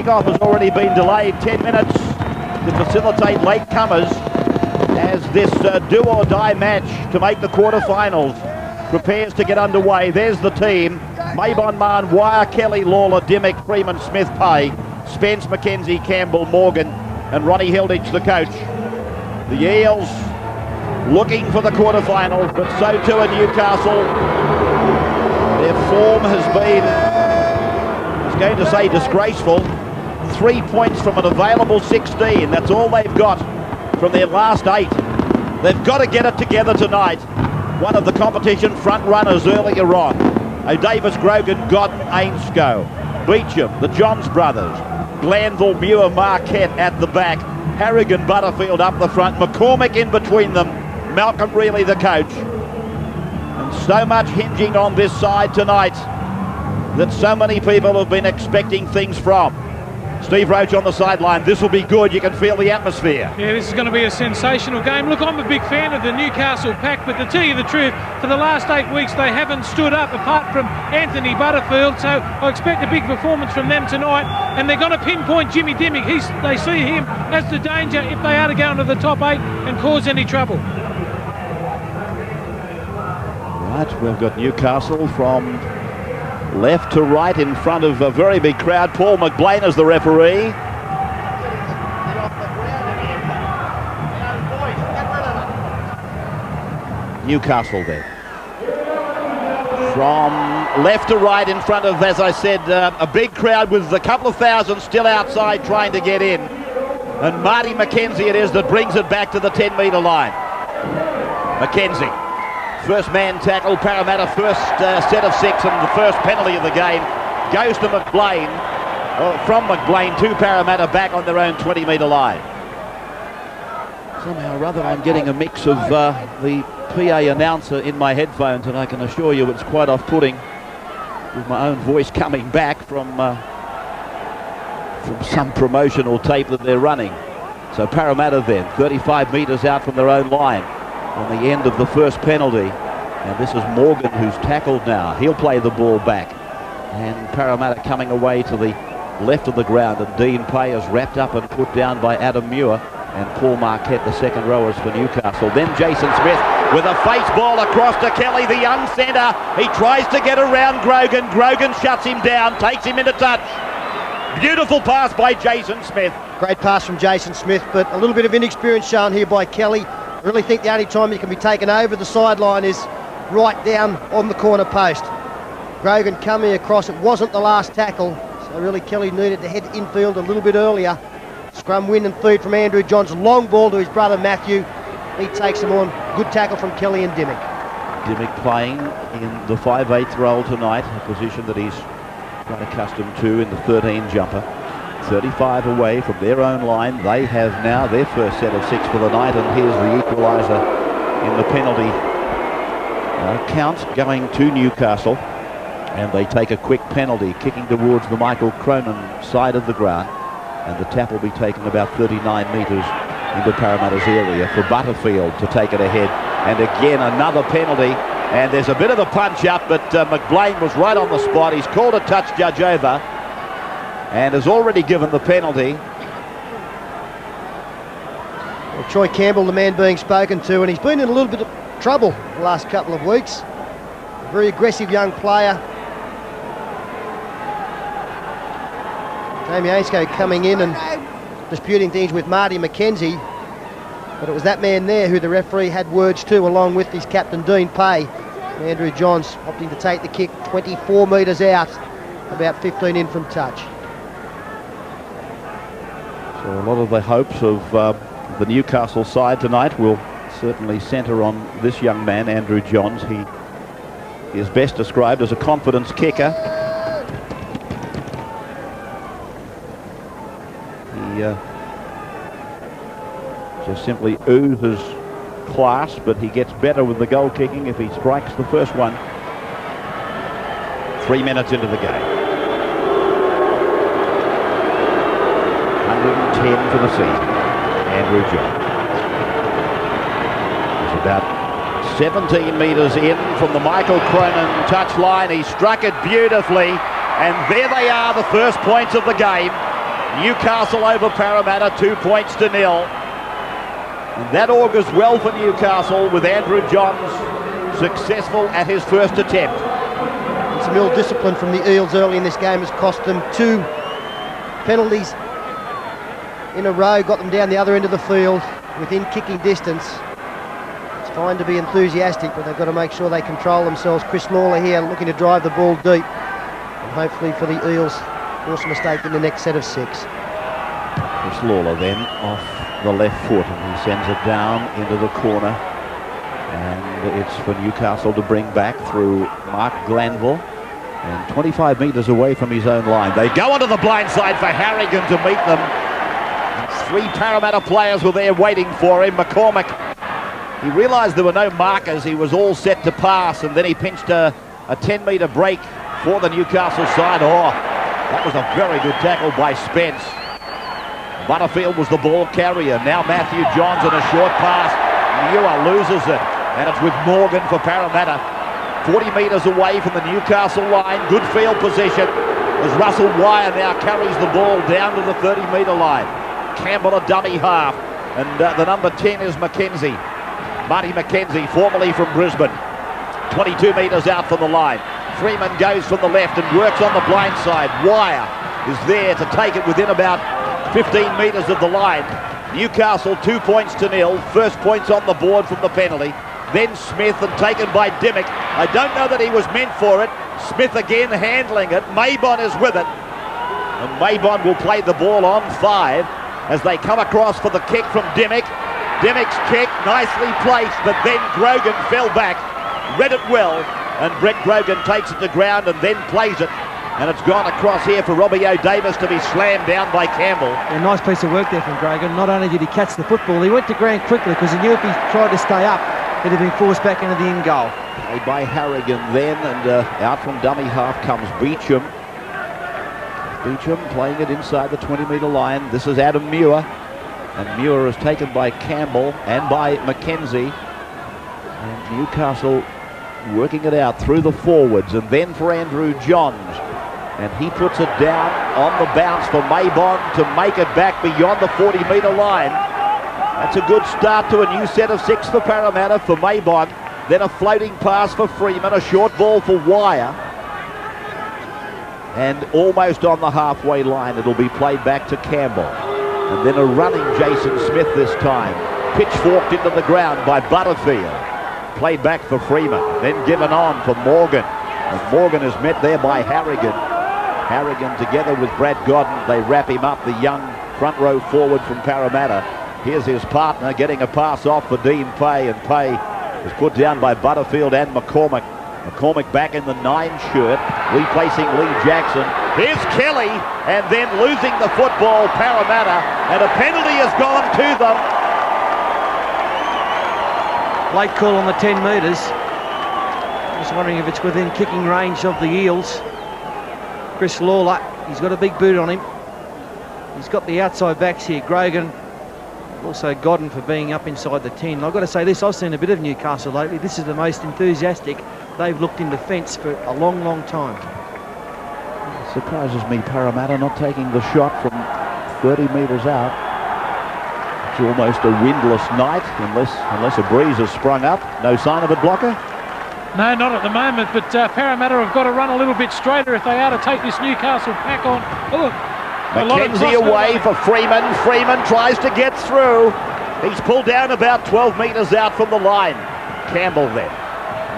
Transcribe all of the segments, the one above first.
kickoff has already been delayed 10 minutes to facilitate latecomers as this do-or-die match to make the quarterfinals prepares to get underway. There's the team. MAYBON, Mahon, WYER, Kelly, Lawler, DYMOCK, Freeman, Smith, Pay, Spence, McKenzie, Campbell, Morgan, and Ronnie Hilditch, the coach. The Eels looking for the quarterfinals, but so too in Newcastle. Their form has been, I was going to say disgraceful. 3 points from an available 16. That's all they've got from their last 8. They've got to get it together tonight. One of the competition front runners earlier on. O'Davis, Grogan, Godden, AINSCOUGH, BEAUCHAMP, the Johns brothers, GLANVILLE, MUIR, MARQUET at the back, HARRAGON, BUTTERFIELD up the front, McCORMACK in between them, Malcolm really the coach. And so much hinging on this side tonight that so many people have been expecting things from. Steve Roach on the sideline. This will be good. You can feel the atmosphere. Yeah, this is going to be a sensational game. Look, I'm a big fan of the Newcastle pack, but to tell you the truth, for the last 8 weeks, they haven't stood up apart from Anthony Butterfield. So I expect a big performance from them tonight. And they're going to pinpoint Jimmy DYMOCK. They see him as the danger if they are to go into the top 8 and cause any trouble. Right, we've got Newcastle from left to right in front of a very big crowd. Paul McBlane is the referee. Newcastle there. From left to right in front of, as I said, a big crowd with a couple of thousand still outside trying to get in. And Marty McKenzie it is that brings it back to the 10-metre line. McKenzie. First man tackle, Parramatta first set of 6 and the first penalty of the game goes to McBlane, from McBlane to Parramatta back on their own 20-metre line. Somehow or other I'm getting a mix of the PA announcer in my headphones, and I can assure you it's quite off-putting with my own voice coming back from some promotional tape that they're running. So Parramatta then, 35 metres out from their own line on the end of the first penalty, and this is Morgan who's tackled now. He'll play the ball back, and Parramatta coming away to the left of the ground, and Dean Pay is wrapped up and put down by Adam MUIR and Paul Marquette, the second rowers for Newcastle. Then Jason Smith with a face ball across to Kelly, the young centre. He tries to get around Grogan. Grogan shuts him down, takes him into touch. Beautiful pass by Jason Smith. Great pass from Jason Smith, but a little bit of inexperience shown here by Kelly. I really think the only time he can be taken over the sideline is right down on the corner post. Grogan coming across, it wasn't the last tackle, so really Kelly needed to head infield a little bit earlier. Scrum win and feed from Andrew Johns, long ball to his brother Matthew. He takes him on, good tackle from Kelly and DYMOCK. DYMOCK playing in the 5/8 role tonight, a position that he's quite accustomed to in the 13 jumper. 35 away from their own line. They have now their first set of 6 for the night, and here's the equaliser in the penalty count going to Newcastle, and they take a quick penalty, kicking towards the Michael Cronin side of the ground, and the tap will be taken about 39 metres into Parramatta's area for Butterfield to take it ahead. And again another penalty, and there's a bit of a punch up, but McBlane was right on the spot. He's called a touch judge over and has already given the penalty. Well, Troy Campbell, the man being spoken to, and he's been in a little bit of trouble the last couple of weeks. A very aggressive young player. Jamie AINSCOUGH coming in and disputing things with Marty McKenzie, but it was that man there who the referee had words to, along with his captain Dean Pay. Andrew Johns opting to take the kick 24 metres out, about 15 in from touch. So a lot of the hopes of the Newcastle side tonight will certainly centre on this young man, Andrew Johns. He is best described as a confidence kicker. He just simply oozes class, but he gets better with the goal kicking if he strikes the first one. 3 minutes into the game. 110 for the season. Andrew Johns. He's about 17 metres in from the Michael Cronin touch line. He struck it beautifully, and there they are, the first points of the game. Newcastle over Parramatta, 2 points to nil. And that augurs well for Newcastle, with Andrew Johns successful at his first attempt. And some ill discipline from the Eels early in this game has cost them 2 penalties in a row, got them down the other end of the field within kicking distance. It's fine to be enthusiastic, but they've got to make sure they control themselves. Chris Lawler here looking to drive the ball deep, and hopefully for the Eels force a mistake in the next set of 6. Chris Lawler then off the left foot, and he sends it down into the corner, and it's for Newcastle to bring back through Marc Glanville, and 25 metres away from his own line. They go onto the blind side for Harragon to meet them. 3 Parramatta players were there waiting for him. McCormack, he realised there were no markers. He was all set to pass, and then he pinched a 10-metre break for the Newcastle side. Oh, that was a very good tackle by Spence. Butterfield was the ball carrier. Now Matthew Johns in a short pass. MUIR loses it, and it's with Morgan for Parramatta. 40 metres away from the Newcastle line. Good field position as Russell WYER now carries the ball down to the 30-metre line. Campbell a dummy half, and the number 10 is McKenzie. Marty McKenzie, formerly from Brisbane. 22 metres out from the line. Freeman goes from the left and works on the blind side. WYER is there to take it within about 15 metres of the line. Newcastle 2 points to nil. First points on the board from the penalty. Then Smith, and taken by Dymock. I don't know that he was meant for it. Smith again handling it. MAYBON is with it. And MAYBON will play the ball on 5 as they come across for the kick from Dymock. Dimmock's kick, nicely placed, but then Grogan fell back. Read it well, and Brett Grogan takes it to ground and then plays it. And it's gone across here for Robbie Davis to be slammed down by Campbell. A nice piece of work there from Grogan. Not only did he catch the football, he went to ground quickly because he knew if he tried to stay up, he'd have been forced back into the in goal. Played by Harragon then, and out from dummy half comes Beauchamp. Beauchamp playing it inside the 20-metre line. This is Adam MUIR, and MUIR is taken by Campbell and by McKenzie. And Newcastle working it out through the forwards, and then for Andrew Johns. And he puts it down on the bounce for MAYBON to make it back beyond the 40-metre line. That's a good start to a new set of 6 for Parramatta for MAYBON. Then a floating pass for Freeman, a short ball for WYER. And almost on the halfway line, it'll be played back to Campbell. And then a running Jason Smith this time. Pitchforked into the ground by Butterfield. Played back for Freeman, then given on for Morgan. And Morgan is met there by Harragon. Harragon together with Brad Godden, they wrap him up, the young front row forward from Parramatta. Here's his partner getting a pass off for Dean Pay, and Pay is put down by Butterfield and McCormack. McCormack back in the 9 shirt, replacing Lee Jackson. Here's Kelly, and then losing the football, Parramatta, and a penalty has gone to them. Late call on the 10 metres. Just wondering if it's within kicking range of the Eels. Chris Lawler, he's got a big boot on him. He's got the outside backs here. Grogan, also Godden for being up inside the 10. I've got to say this, I've seen a bit of Newcastle lately. This is the most enthusiastic they've looked in defence for a long, long time. It surprises me, Parramatta not taking the shot from 30 metres out. It's almost a windless night, unless a breeze has sprung up. No sign of it, Blocker? No, not at the moment, but Parramatta have got to run a little bit straighter if they are to take this Newcastle pack on. Oh, McKenzie away for Freeman. Freeman tries to get through. He's pulled down about 12 metres out from the line. Campbell then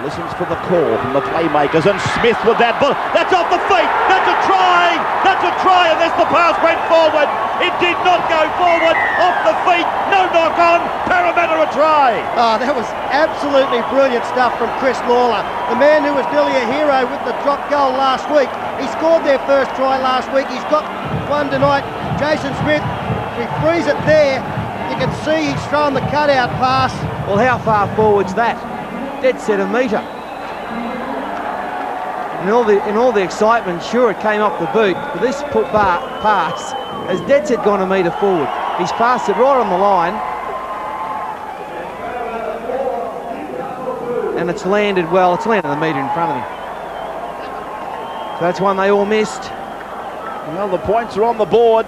listens for the call from the playmakers, and Smith with that ball. That's off the feet. That's a try. That's a try, unless the pass went forward. It did not go forward. Off the feet. No knock on. Parramatta a try. Oh, that was absolutely brilliant stuff from Chris Lawler, the man who was nearly a hero with the drop goal last week. He scored their first try last week. He's got one tonight. Jason Smith, if he frees it there, you can see he's thrown the cutout pass. Well, how far forward's that? Dead set a metre. In all the excitement, sure, it came off the boot, but this pass has dead set gone a metre forward. He's passed it right on the line, and it's landed well. It's landed a metre in front of him. So that's one they all missed. Well, the points are on the board.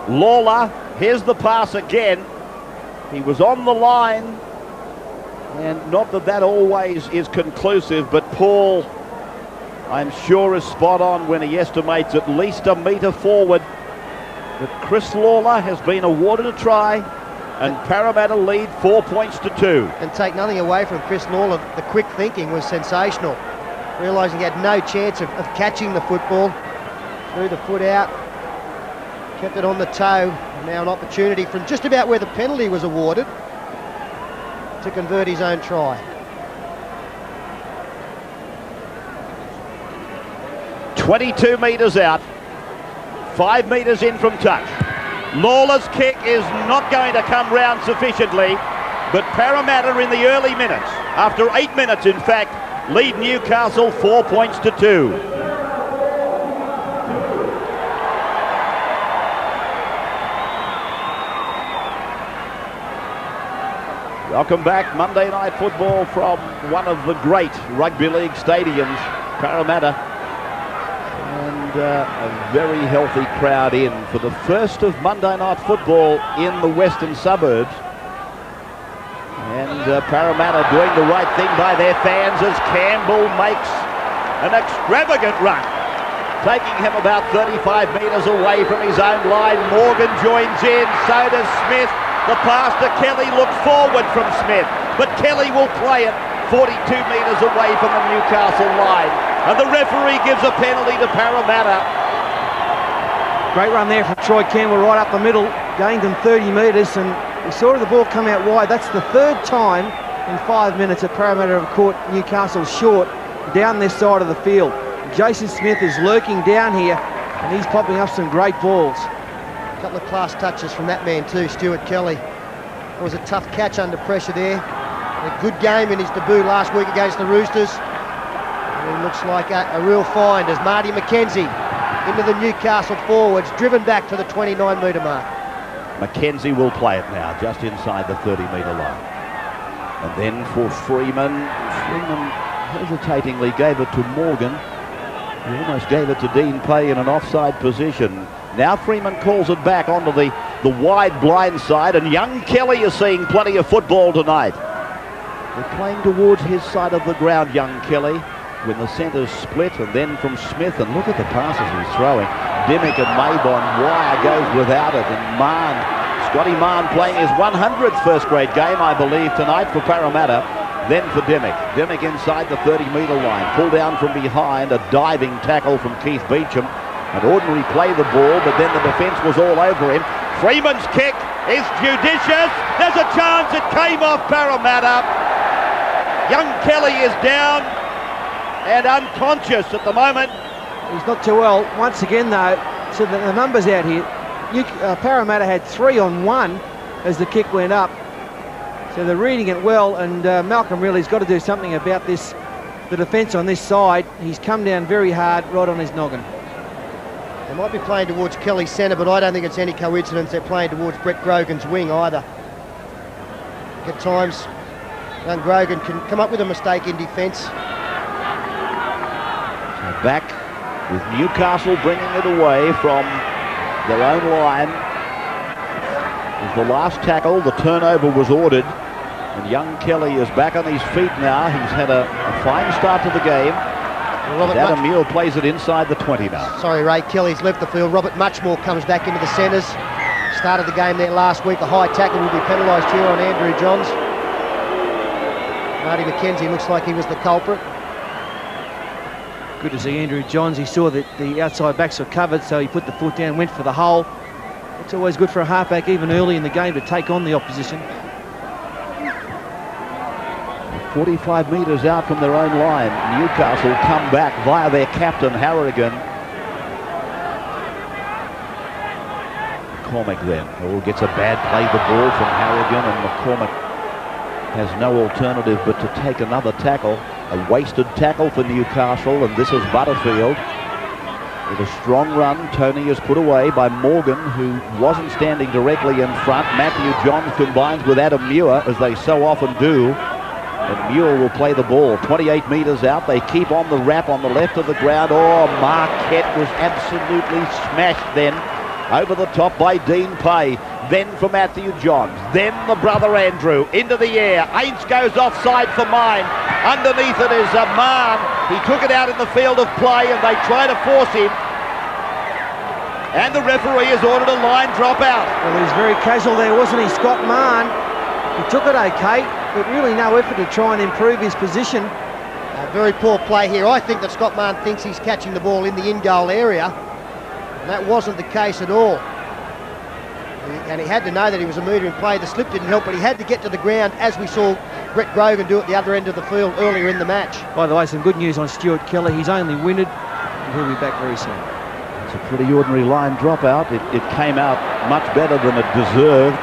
LAWLER, here's the pass again. He was on the line, and not that that always is conclusive, but Paul, I'm sure, is spot on when he estimates at least a metre forward. But Chris LAWLER has been awarded a try, and Parramatta lead 4 points to 2. And take nothing away from Chris LAWLER, the quick thinking was sensational. Realising he had no chance of catching the football. Threw the foot out, kept it on the toe. And now an opportunity from just about where the penalty was awarded to convert his own try. "22 metres out, 5 metres in from touch. LAWLER's kick is not going to come round sufficiently, but Parramatta in the early minutes, after 8 minutes in fact, lead Newcastle 4 points to 2. Welcome back, Monday Night Football from one of the great rugby league stadiums, Parramatta. And a very healthy crowd in for the first of Monday Night Football in the western suburbs. And Parramatta doing the right thing by their fans as Campbell makes an extravagant run, taking him about 35 metres away from his own line. Morgan joins in, so does Smith. The pass to Kelly looked forward from Smith, but Kelly will play it 42 metres away from the Newcastle line. And the referee gives a penalty to Parramatta. Great run there from Troy Campbell right up the middle, gained him 30 metres, and we saw the ball come out wide. That's the third time in 5 minutes that Parramatta have caught Newcastle short down this side of the field. Jason Smith is lurking down here, and he's popping up some great balls. A couple of class touches from that man too, Stuart Kelly. It was a tough catch under pressure there. A good game in his debut last week against the Roosters. And he looks like a real find as Marty McKenzie into the Newcastle forwards, driven back to the 29-metre mark. McKenzie will play it now, just inside the 30-metre line. And then for Freeman. Freeman hesitatingly gave it to Morgan. He almost gave it to Dean Pay in an offside position. Now Freeman calls it back onto the wide blind side, and young Kelly is seeing plenty of football tonight. They're playing towards his side of the ground, young Kelly, when the centres split, and then from Smith, and look at the passes he's throwing. DYMOCK and MAYBON. WYER goes without it, and Mahon, Scotty Mahon playing his 100th first grade game, I believe, tonight for Parramatta. Then for DYMOCK. DYMOCK inside the 30-metre line. Pull down from behind, a diving tackle from Keith Beauchamp. An ordinary play the ball, but then the defence was all over him. Freeman's kick is judicious. There's a chance it came off Parramatta. Young Kelly is down and unconscious at the moment. He's not too well. Once again, though, so the numbers out here, Parramatta had 3 on 1 as the kick went up. So they're reading it well, and Malcolm really's got to do something about this. The defence on this side, he's come down very hard, right on his noggin. They might be playing towards Kelly's centre, but I don't think it's any coincidence they're playing towards Brett Grogan's wing either. At times, young Grogan can come up with a mistake in defence. So back with Newcastle bringing it away from their own line. As the last tackle, the turnover was ordered, and young Kelly is back on his feet now. He's had a fine start to the game. Adam MUIR plays it inside the 20 now. Sorry, Ray, Kelly's left the field. Robert MUCHMORE comes back into the centres. Started the game there last week. A high tackle will be penalised here on Andrew Johns. Marty McKenzie looks like he was the culprit. Good to see Andrew Johns. He saw that the outside backs were covered, so he put the foot down, went for the hole. It's always good for a halfback, even early in the game, to take on the opposition. 45 metres out from their own line. Newcastle come back via their captain, HARRAGON. McCormack then. Oh, gets a bad play the ball from HARRAGON, and McCormack has no alternative but to take another tackle. A wasted tackle for Newcastle, and this is Butterfield. With a strong run, Tony is put away by Morgan, who wasn't standing directly in front. Matthew Johns combines with Adam MUIR, as they so often do. And MUIR will play the ball. 28 metres out. They keep on the wrap on the left of the ground. Oh, Marquette was absolutely smashed then Over the top by Dean Pay, then for Matthew Johns, then the brother Andrew, into the air. AINSCOUGH goes offside for Mine. Underneath it is Mahon. He took it out in the field of play and they try to force him. And the referee has ordered a line drop out. Well, he was very casual there, wasn't he, Scott Mahon? He took it okay, but really no effort to try and improve his position. Very poor play here. I think that Scott Mahon thinks he's catching the ball in the in-goal area. And that wasn't the case at all. And he had to know that he was a metre in play. The slip didn't help, but he had to get to the ground, as we saw Brett Grogan do at the other end of the field earlier in the match. By the way, some good news on Stuart Kelly. He's only winded, and he'll be back very soon. It's a pretty ordinary line dropout. It came out much better than it deserved.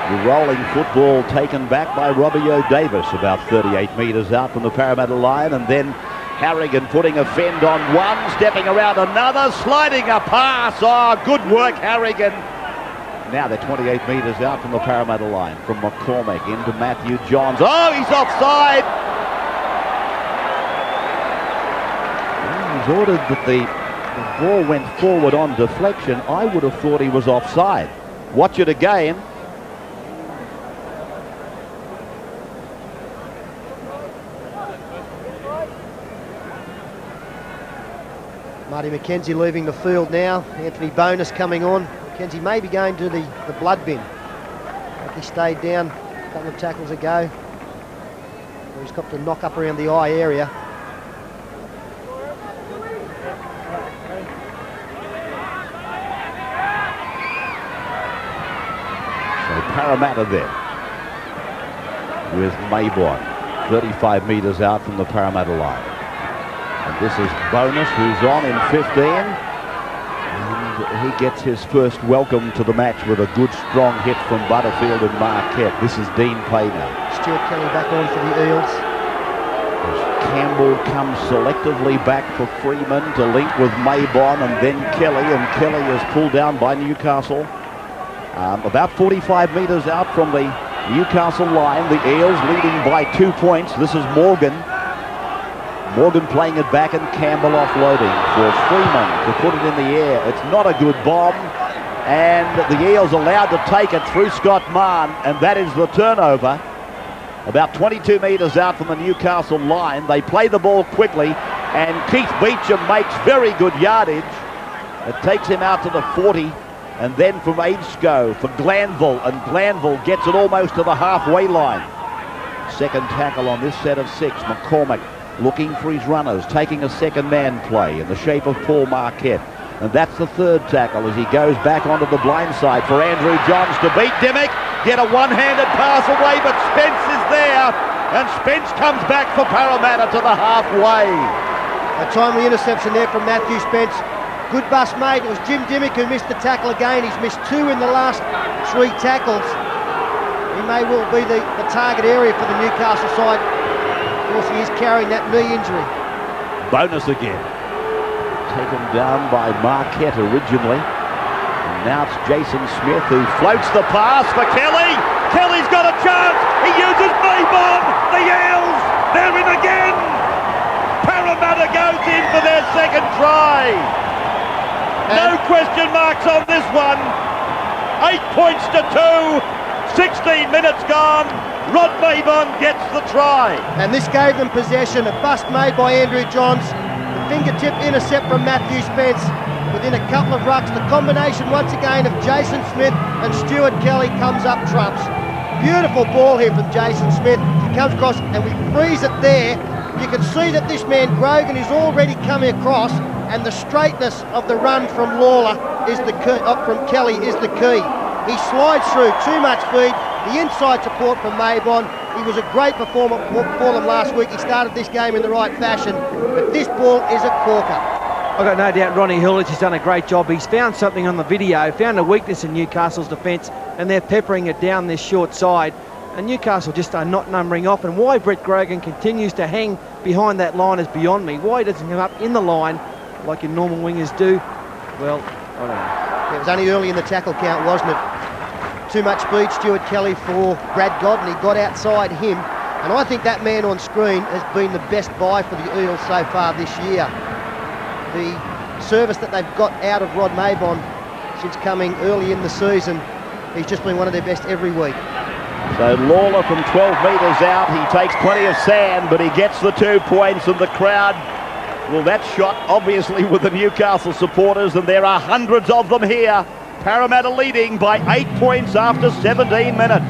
The rolling football taken back by Robbie Davis, about 38 metres out from the Parramatta line, and then Harragon putting a fend on one, stepping around another, sliding a pass. Oh, good work, Harragon. Now they're 28 metres out from the Parramatta line, from McCormack into Matthew Johns. Oh, he's offside. Well, he's ordered that the ball went forward on deflection. I would have thought he was offside. Watch it again. Marty McKenzie leaving the field now. Anthony Bonus coming on. McKenzie may be going to the blood bin. He stayed down a couple of tackles ago. He's got to knock up around the eye area. So Parramatta there with MAYBON, 35 metres out from the Parramatta line. And this is Bonus, who's on in 15. And he gets his first welcome to the match with a good, strong hit from Butterfield and Marquette. This is Dean Pay now. Stuart Kelly back on for the Eels. As Campbell comes selectively back for Freeman to link with MAYBON and then Kelly. And Kelly is pulled down by Newcastle. About 45 metres out from the Newcastle line. The Eels leading by 2 points. This is Morgan. Morgan playing it back and Campbell offloading for Freeman to put it in the air. It's not a good bomb, and the Eels allowed to take it through Scott Mahon, and that is the turnover. About 22 metres out from the Newcastle line. They play the ball quickly, and Keith Beauchamp makes very good yardage. It takes him out to the 40, and then from AINSCOUGH for Glanville, and Glanville gets it almost to the halfway line. Second tackle on this set of 6. McCormack looking for his runners, taking a second man play in the shape of Paul Marquette. And that's the third tackle as he goes back onto the blind side for Andrew Johns to beat DYMOCK, get a one-handed pass away, but Spence is there, and Spence comes back for Parramatta to the halfway. A timely interception there from Matthew Spence. Good bust made. It was Jim DYMOCK who missed the tackle again. He's missed 2 in the last 3 tackles. He may well be the target area for the Newcastle side. Of course, he is carrying that knee injury. Bonus again. Taken down by Marquette originally. And now it's Jason Smith who floats the pass for Kelly. Kelly's got a chance. He uses MAYBON. The Eels, they're in again. Parramatta goes in for their second try. No question marks on this one. 8 points to 2. 16 minutes gone. Rod MAYBON gets the try. And this gave them possession. A bust made by Andrew Johns. The fingertip intercept from Matthew Spence within a couple of rucks. The combination once again of Jason Smith and Stuart Kelly comes up trumps. Beautiful ball here from Jason Smith. He comes across and we freeze it there. You can see that this man Grogan is already coming across, and the straightness of the run from LAWLER is the key, from Kelly is the key. He slides through, too much feed. The inside support from MAYBON. He was a great performer for them last week. He started this game in the right fashion, but this ball is a corker. I've got no doubt Ronnie Hurlich has done a great job. He's found something on the video, found a weakness in Newcastle's defence, and they're peppering it down this short side. And Newcastle just are not numbering off, and why Brett Grogan continues to hang behind that line is beyond me. Why he doesn't come up in the line like your normal wingers do, well, I don't know. It was only early in the tackle count, wasn't it? Too much speed, Stuart Kelly for Brad Godden. He got outside him, and I think that man on screen has been the best buy for the Eels so far this year. The service that they've got out of Rod MAYBON since coming early in the season. He's just been one of their best every week. So LAWLER from 12 metres out, he takes plenty of sand, but he gets the 2 points, and the crowd, well, that shot obviously with the Newcastle supporters, and there are hundreds of them here. Parramatta leading by 8 points after 17 minutes.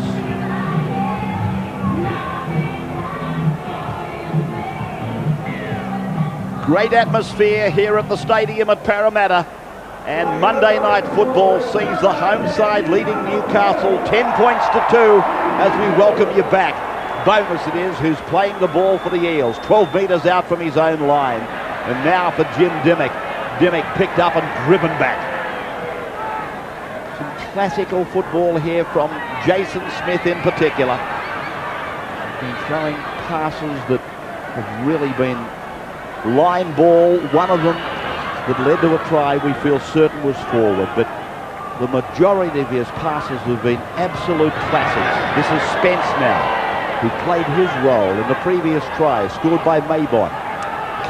Great atmosphere here at the stadium at Parramatta. And Monday night football sees the home side leading Newcastle 10 points to 2 as we welcome you back. Bonus it is who's playing the ball for the Eels, 12 metres out from his own line. And now for Jim Dymock. Dymock picked up and driven back. Some classical football here from Jason Smith in particular. Been throwing passes that have really been line ball. One of them that led to a try we feel certain was forward, but the majority of his passes have been absolute classics. This is Spence now, who played his role in the previous try, scored by MAYBON.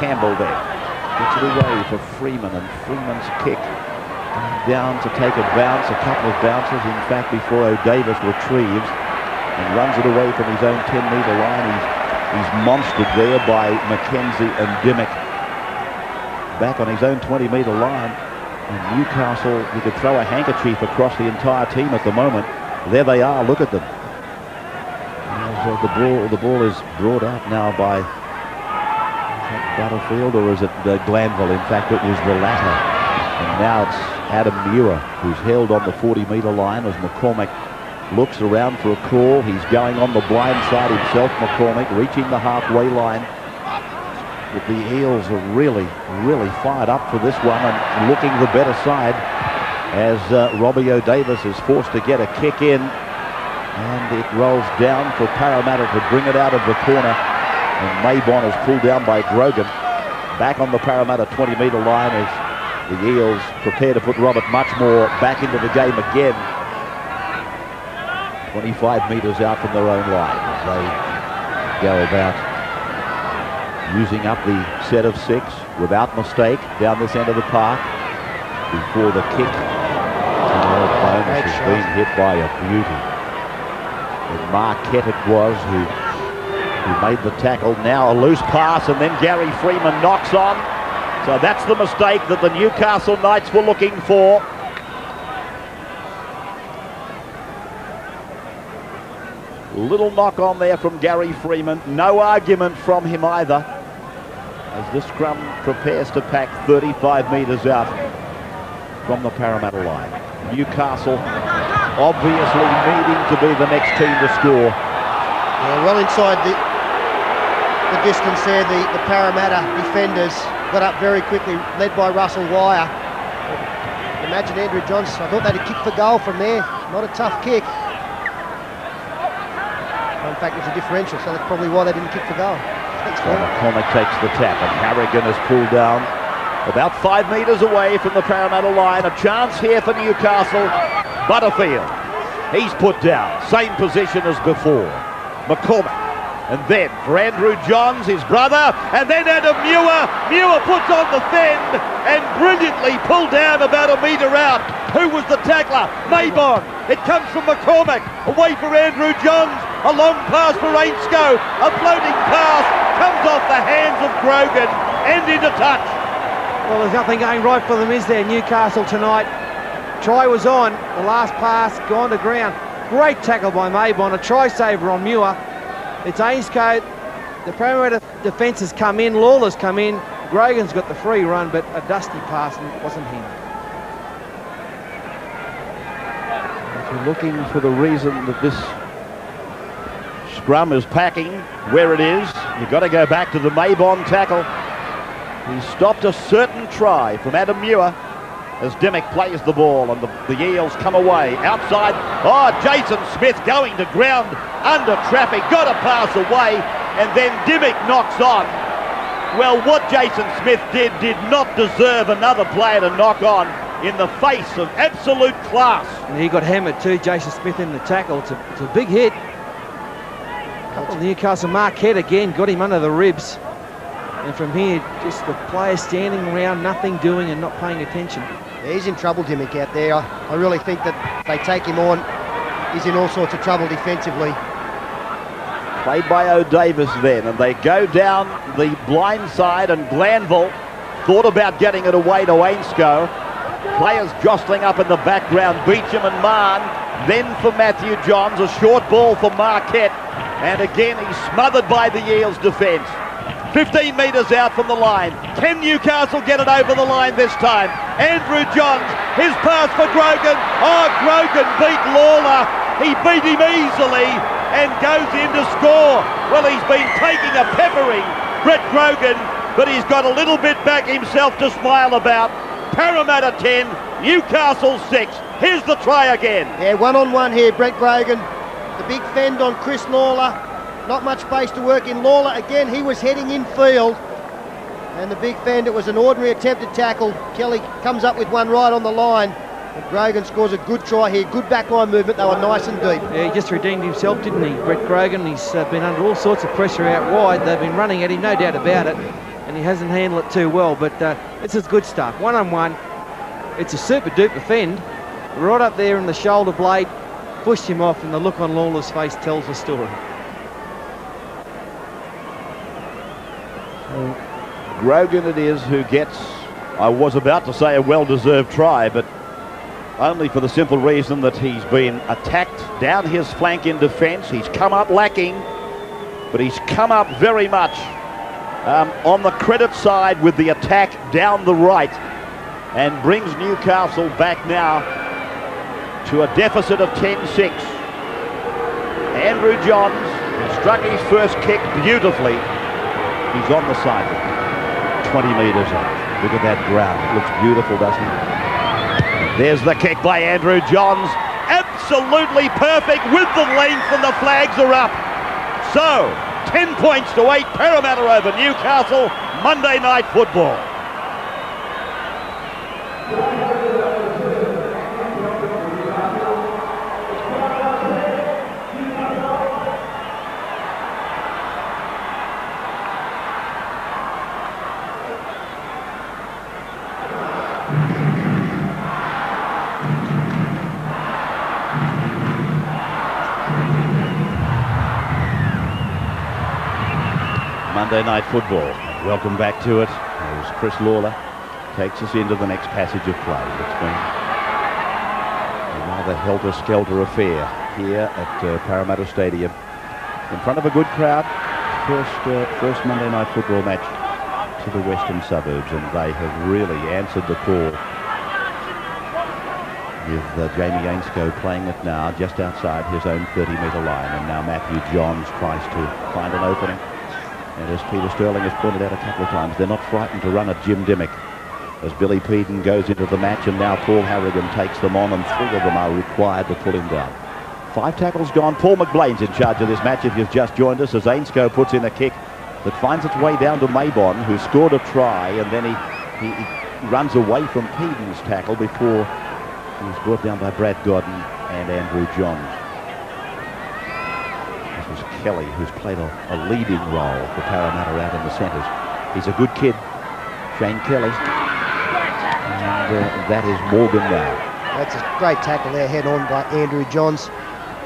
Campbell there, gets it away for Freeman, and Freeman's kick down to take a bounce, a couple of bounces in fact before O'Davis retrieves and runs it away from his own 10-metre line. He's monstered there by McKENZIE and Dymock. Back on his own 20-metre line. And Newcastle, you could throw a handkerchief across the entire team at the moment. There they are, look at them. The ball is brought out now by Butterfield, or is it Glanville? In fact, it was the latter. And now it's Adam MUIR, who's held on the 40-metre line as McCormack looks around for a call. He's going on the blind side himself, McCormack, reaching the halfway line. But the Eels are really fired up for this one and looking the better side as Robbie O'Davis is forced to get a kick in, and it rolls down for Parramatta to bring it out of the corner, and MAYBON is pulled down by GROGAN. Back on the Parramatta 20-metre line as the Eels prepare to put Robert MUCHMORE back into the game again. 25 metres out from their own line as they go about using up the set of 6 without mistake down this end of the park before the kick. Bonus has been hit by a beauty. And Marquette it was who made the tackle. Now a loose pass, and then Gary Freeman knocks on. So that's the mistake that the Newcastle Knights were looking for. Little knock on there from Gary Freeman. No argument from him either, as the scrum prepares to pack 35 metres out from the Parramatta line. Newcastle obviously needing to be the next team to score. Yeah, well inside the distance there, the Parramatta defenders got up very quickly, led by Russell WYER. Imagine Andrew Johns, I thought they'd kick for goal from there. Not a tough kick. In fact, it was a differential, so that's probably why they didn't kick for goal. McCormack takes the tap, and HARRAGON is pulled down about 5 metres away from the Parramatta line. A chance here for Newcastle. Butterfield, he's put down, same position as before. McCormack, and then for Andrew Johns, his brother, and then Adam MUIR. MUIR puts on the fend and brilliantly pulled down about a metre out. Who was the tackler? MAYBON. It comes from McCormack, away for Andrew Johns. A long pass for AINSCOUGH. A floating pass comes off the hands of GROGAN and into touch. Well, there's nothing going right for them, is there, Newcastle tonight? Try was on, the last pass gone to ground. Great tackle by MAYBON, a try saver on MUIR. It's AINSCOUGH. The Parramatta defence has come in, LAWLER's come in. GROGAN's got the free run, but a dusty pass, and it wasn't him. If you're looking for the reason that this scrum is packing where it is, you've got to go back to the MAYBON tackle. He stopped a certain try from Adam MUIR as Dymock plays the ball, and the Eels come away outside. Oh, Jason Smith going to ground under traffic, got a pass away, and then Dymock knocks on. Well, what Jason Smith did not deserve another player to knock on in the face of absolute class. And he got hammered too, Jason Smith, in the tackle. It's a big hit. Couple of Newcastle. Marquette again got him under the ribs. And from here, just the players standing around, nothing doing and not paying attention. Yeah, he's in trouble, Dimmick, out there. I really think that they take him on. He's in all sorts of trouble defensively. Played by O'Davis then, and they go down the blind side, and Glanville thought about getting it away to AINSCOUGH. Players jostling up in the background, Beauchamp and Mahon. Then for Matthew Johns, a short ball for Marquette. And again, he's smothered by the Eels defence. 15 metres out from the line. Can Newcastle get it over the line this time? Andrew Johns, his pass for Grogan. Oh, Grogan beat LAWLER. He beat him easily and goes in to score. Well, he's been taking a peppering, Brett Grogan, but he's got a little bit back himself to smile about. Parramatta 10, Newcastle 6. Here's the try again. Yeah, one-on-one here, Brett Grogan. The big fend on Chris LAWLER. Not much space to work in. LAWLER, again, he was heading in field. And the big fend, it was an ordinary attempted tackle. Kelly comes up with one right on the line. But Grogan scores a good try here. Good backline movement. They were nice and deep. Yeah, he just redeemed himself, didn't he, Brett Grogan? He's been under all sorts of pressure out wide. They've been running at him, no doubt about it. And he hasn't handled it too well. But this is good stuff. One-on-one. It's a super-duper fend. Right up there in the shoulder blade. Pushed him off, and the look on LAWLER's face tells the story. Grogan it is who gets, I was about to say, a well-deserved try, but only for the simple reason that he's been attacked down his flank in defence. He's come up lacking, but he's come up very much on the credit side with the attack down the right, and brings Newcastle back now to a deficit of 10-6. Andrew Johns struck his first kick beautifully. He's on the sideline, 20 metres out. Look at that ground. It looks beautiful, doesn't it? There's the kick by Andrew Johns. Absolutely perfect with the length, and the flags are up. So, 10 points to 8, Parramatta over Newcastle, Monday Night Football. Monday Night Football. Welcome back to it. As Chris LAWLER takes us into the next passage of play. It's been a rather helter-skelter affair here at Parramatta Stadium in front of a good crowd. First Monday Night Football match to the western suburbs, and they have really answered the call with Jamie AINSCOUGH playing it now just outside his own 30-metre line, and now Matthew Johns tries to find an opening. And as Peter Sterling has pointed out a couple of times, they're not frightened to run at Jim Dimmock. As Billy PEDEN goes into the match, and now Paul Harragon takes them on, and 3 of them are required to pull him down. 5 tackles gone. Paul McBlane's in charge of this match if you've just joined us, as AINSCOUGH puts in a kick that finds its way down to MAYBON, who scored a try, and then he runs away from PEDEN's tackle before he's brought down by Brad Godden and Andrew Johns. Kelly, who's played a leading role for Parramatta out in the centres. He's a good kid, Shane Kelly. And that is Morgan now. That's a great tackle there, head on by Andrew Johns,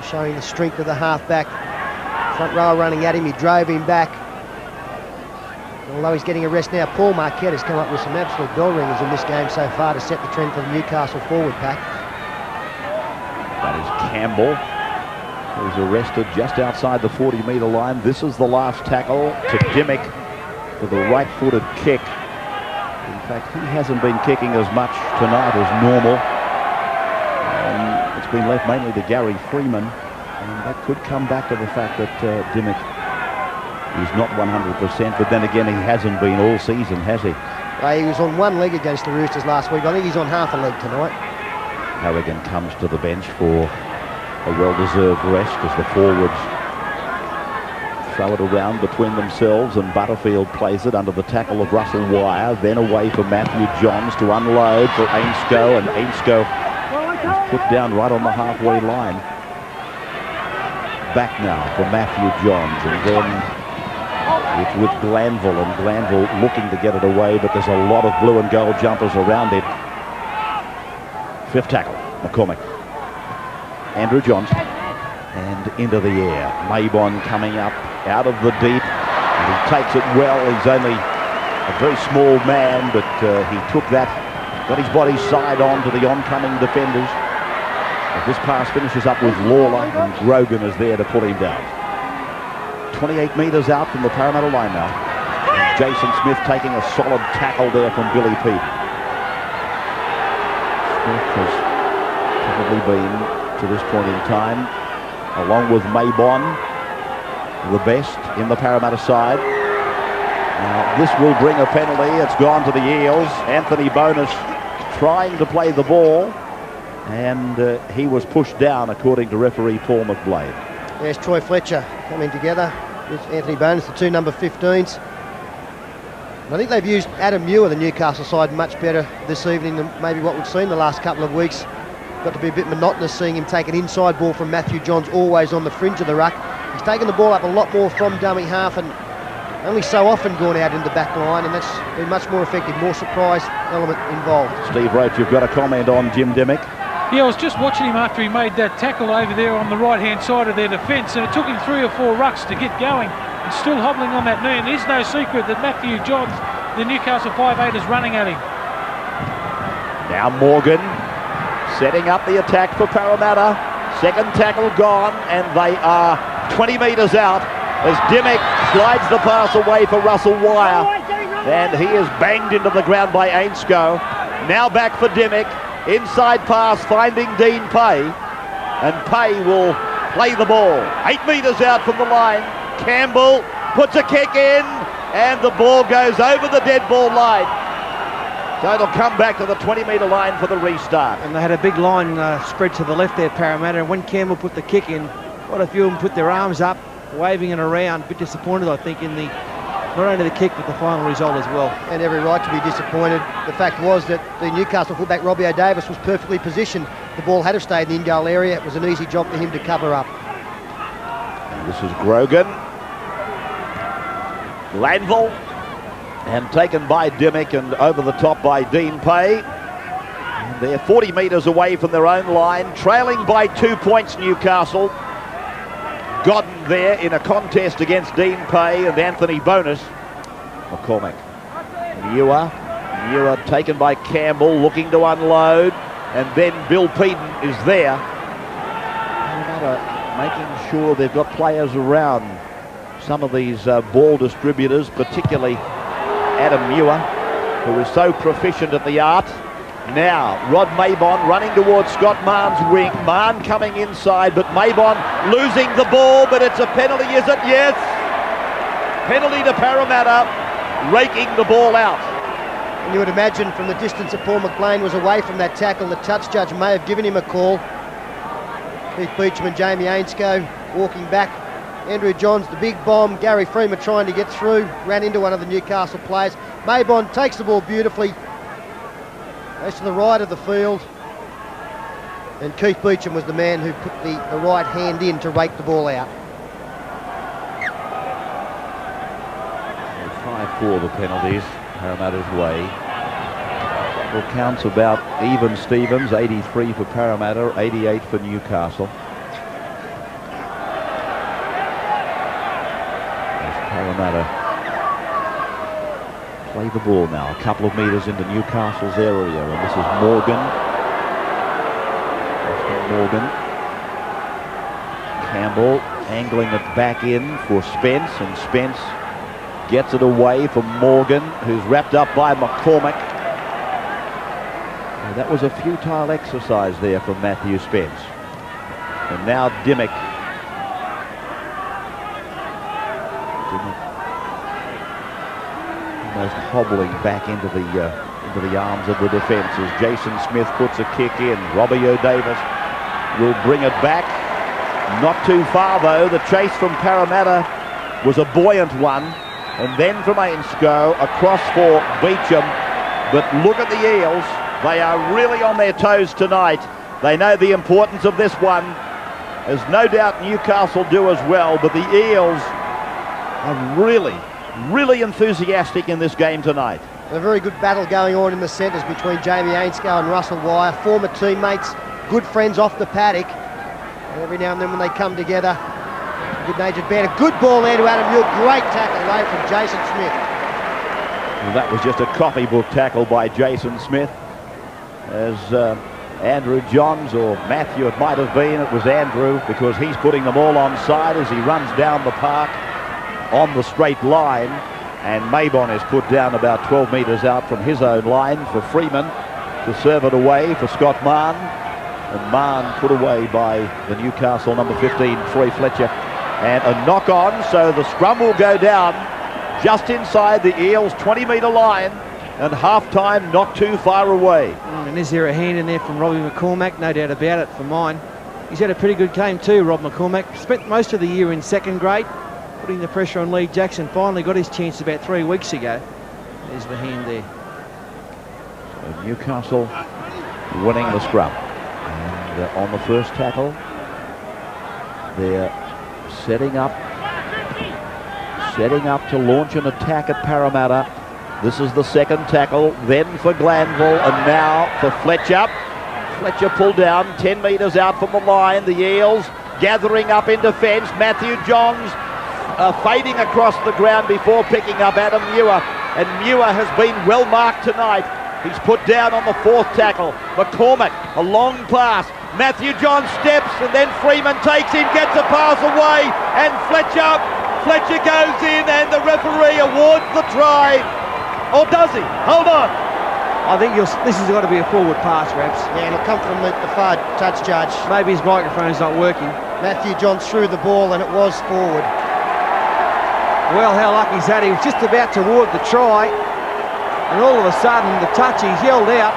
showing the strength of the half-back. Front row running at him, he drove him back. Although he's getting a rest now, Paul Marquette has come up with some absolute bell ringers in this game so far to set the trend for the Newcastle forward pack. That is Campbell. He's arrested just outside the 40-metre line. This is the last tackle to Dimmock for the right-footed kick. In fact, he hasn't been kicking as much tonight as normal. It's been left mainly to Gary Freeman, and that could come back to the fact that Dimmock is not 100%, but then again, he hasn't been all season, has he? He was on one leg against the Roosters last week. I think he's on half a leg tonight. Harragon comes to the bench for a well-deserved rest as the forwards throw it around between themselves, and Butterfield plays it under the tackle of Russell WYER, then away for Matthew Johns to unload for AINSCOUGH, and AINSCOUGH is put down right on the halfway line. Back now for Matthew Johns, and then It's with Glanville, and Glanville looking to get it away, but there's a lot of blue and gold jumpers around it. Fifth tackle, McCormack. Andrew Johns. And into the air. MAYBON coming up out of the deep. And he takes it well. He's only a very small man, but he took that, got his body side on to the oncoming defenders. As this pass finishes up with LAWLER, and GROGAN is there to pull him down. 28 metres out from the Parramatta line now. And Jason Smith taking a solid tackle there from Billy Peet. Smith has probably been, to this point in time, along with MAYBON, the best in the Parramatta side. Now this will bring a penalty. It's gone to the Eels. Anthony Bonus trying to play the ball, and he was pushed down according to referee Paul McBlane. There's Troy Fletcher coming together with Anthony Bonus, the two number 15s. And I think they've used Adam MUIR, the Newcastle side, much better this evening than maybe what we've seen the last couple of weeks. Got to be a bit monotonous seeing him take an inside ball from Matthew Johns, always on the fringe of the ruck. He's taken the ball up a lot more from dummy half and only so often gone out in the back line, and that's been much more effective, more surprise element involved. Steve Roach, you've got a comment on Jim Dimmock? Yeah, I was just watching him after he made that tackle over there on the right-hand side of their defence, and it took him 3 or 4 rucks to get going. He's still hobbling on that knee, and there's no secret that Matthew Johns, the Newcastle 5'8", is running at him. Now Morgan setting up the attack for Parramatta. Second tackle gone, and they are 20 metres out as Dimmock slides the pass away for Russell WYER, and he is banged into the ground by AINSCOUGH. Now back for Dimmock. Inside pass finding Dean Pay, and Pay will play the ball. 8 metres out from the line. Campbell puts a kick in, and the ball goes over the dead ball line. So it'll come back to the 20-metre line for the restart. And they had a big line spread to the left there, Parramatta, and when Campbell put the kick in, quite a few of them put their arms up, waving it around. A bit disappointed, I think, in the not only the kick but the final result as well. And every right to be disappointed. The fact was that the Newcastle fullback Robbie O'Davis was perfectly positioned. The ball had to stay in the in-goal area. It was an easy job for him to cover up. And this is GROGAN. Glanville, and taken by Dimmock and over the top by Dean Pay. And they're 40 metres away from their own line, trailing by 2 points Newcastle. GODDEN there in a contest against Dean Pay and Anthony Bonus. McCormack. MUIR taken by Campbell, looking to unload, and then Bill Peden is there. Making sure they've got players around some of these ball distributors, particularly Adam MUIR, who is so proficient at the art. Now, Rod MAYBON running towards Scott Mahn's wing. Mahon coming inside, but MAYBON losing the ball, but it's a penalty, is it? Yes! Penalty to Parramatta, raking the ball out. And you would imagine from the distance that Paul McBlane was away from that tackle, the touch judge may have given him a call. Keith Beauchamp and Jamie AINSCOUGH walking back. Andrew Johns, the big bomb. Gary Freeman trying to get through, ran into one of the Newcastle players. MAYBON takes the ball beautifully. Goes to the right of the field, and Keith Beauchamp was the man who put the right hand in to rake the ball out. 5-4 the penalties, Parramatta's way. Well, counts about even Stevens, 83 for Parramatta, 88 for Newcastle. As Parramatta play the ball now, a couple of metres into Newcastle's area, and this is Morgan. Campbell angling it back in for Spence, and Spence gets it away from Morgan, who's wrapped up by McCormack. And that was a futile exercise there from Matthew Spence. And now Dimmock. Almost hobbling back into the arms of the defence as Jason Smith puts a kick in. Robbie O'Davis will bring it back. Not too far though. The chase from Parramatta was a buoyant one, and then from AINSCOUGH across for Beauchamp. But look at the Eels. They are really on their toes tonight. They know the importance of this one, as no doubt Newcastle do as well, but the Eels are really really enthusiastic in this game tonight. A very good battle going on in the centres between Jamie AINSCOUGH and Russell WYER, former teammates, good friends off the paddock. And every now and then when they come together, good-natured banter. Good ball there to Adam Muir, great tackle away from Jason Smith. Well, that was just a copybook tackle by Jason Smith. As Andrew Johns, or Matthew it might have been, it was Andrew, because he's putting them all on side as he runs down the park on the straight line. And MAYBON is put down about 12 metres out from his own line for Freeman to serve it away for Scott Mahon. And Mahon put away by the Newcastle number 15, FLETCHER. And a knock on, so the scrum will go down just inside the Eels 20-metre line, and half-time not too far away. And is there a hand in there from Robbie McCORMACK? No doubt about it for mine. He's had a pretty good game too, Rob McCormack. Spent most of the year in second grade, putting the pressure on Lee Jackson. Finally got his chance about 3 weeks ago. There's the hand there. So Newcastle winning the scrum. And on the first tackle, they're setting up to launch an attack at Parramatta. This is the second tackle, then for Glanville, and now for Fletcher. Fletcher pulled down 10 metres out from the line. The Eels gathering up in defence. Matthew Johns fading across the ground before picking up Adam MUIR. And MUIR has been well marked tonight. He's put down on the fourth tackle. McCormack, a long pass. Matthew Johns steps, and then Freeman takes him, gets a pass away, and Fletcher goes in, and the referee awards the try. Or does he? Hold on. I think this has got to be a forward pass, Raps. Yeah, it'll come from the far touch judge. Maybe his microphone's not working. Matthew Johns threw the ball, and it was forward. Well, how lucky is that? He was just about to award the try, and all of a sudden, the touch, he's yelled out.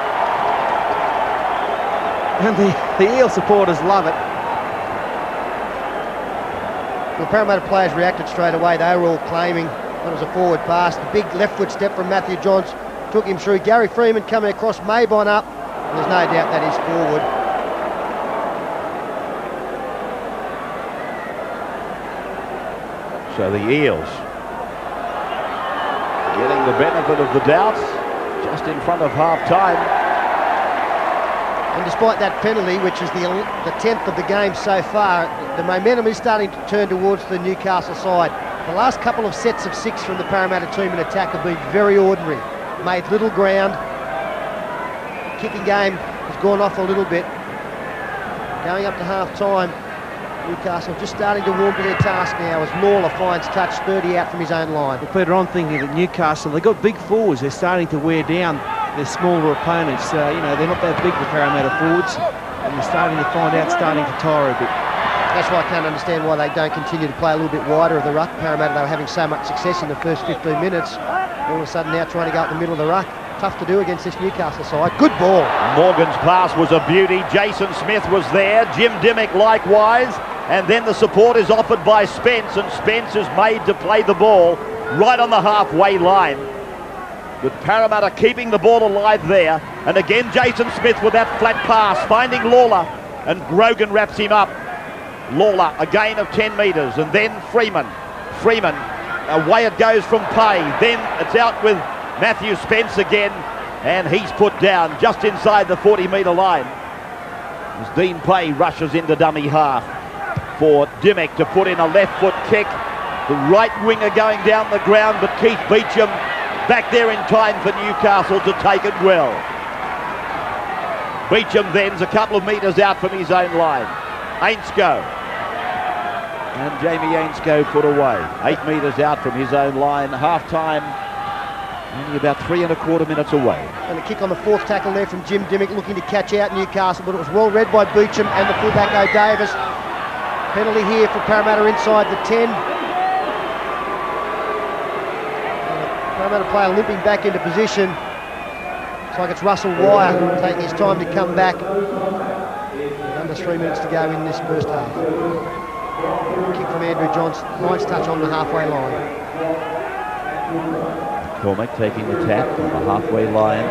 And the Eel supporters love it. The Parramatta players reacted straight away. They were all claiming that it was a forward pass. The big left foot step from Matthew Johns took him through. Gary Freeman coming across, MAYBON up. And there's no doubt that is forward. So the Eels getting the benefit of the doubt just in front of half-time. And despite that penalty, which is the 10th of the game so far, the momentum is starting to turn towards the Newcastle side. The last couple of sets of 6 from the Parramatta team in attack have been very ordinary. Made little ground. Kicking game has gone off a little bit. Going up to half-time, Newcastle just starting to warm to their task now as LAWLER finds touch 30 out from his own line. Well, Peter, I'm thinking that Newcastle, they've got big forwards. They're starting to wear down their smaller opponents. You know, they're not that big, the Parramatta forwards, and they're starting to tire a bit. That's why I can't understand why they don't continue to play a little bit wider of the ruck. Parramatta, they were having so much success in the first 15 minutes. All of a sudden now trying to go up the middle of the ruck. Tough to do against this Newcastle side. Good ball. Morgan's pass was a beauty. Jason Smith was there. Jim Dimmock likewise. And then the support is offered by Spence, and Spence is made to play the ball right on the halfway line. With Parramatta keeping the ball alive there. And again Jason Smith with that flat pass, finding LAWLER, and GROGAN wraps him up. LAWLER, a gain of 10 metres, and then Freeman, away it goes from Pay. Then it's out with Matthew Spence again, and he's put down just inside the 40-metre line. As Dean Pay rushes into dummy half for Dimmock to put in a left foot kick. The right winger going down the ground, but Keith Beauchamp back there in time for Newcastle to take it well. Beauchamp then's a couple of metres out from his own line. AINSCOUGH. And Jamie AINSCOUGH put away. 8 metres out from his own line. Half-time, only about 3 1/4 minutes away. And a kick on the fourth tackle there from Jim Dimmock, looking to catch out Newcastle, but it was well read by Beauchamp and the fullback O'Davis. Penalty here for Parramatta inside the 10. Parramatta player limping back into position. Looks like it's Russell WYER taking his time to come back. Under 3 minutes to go in this first half. Kick from Andrew Johns, nice touch on the halfway line. McCormack taking the tap on the halfway line.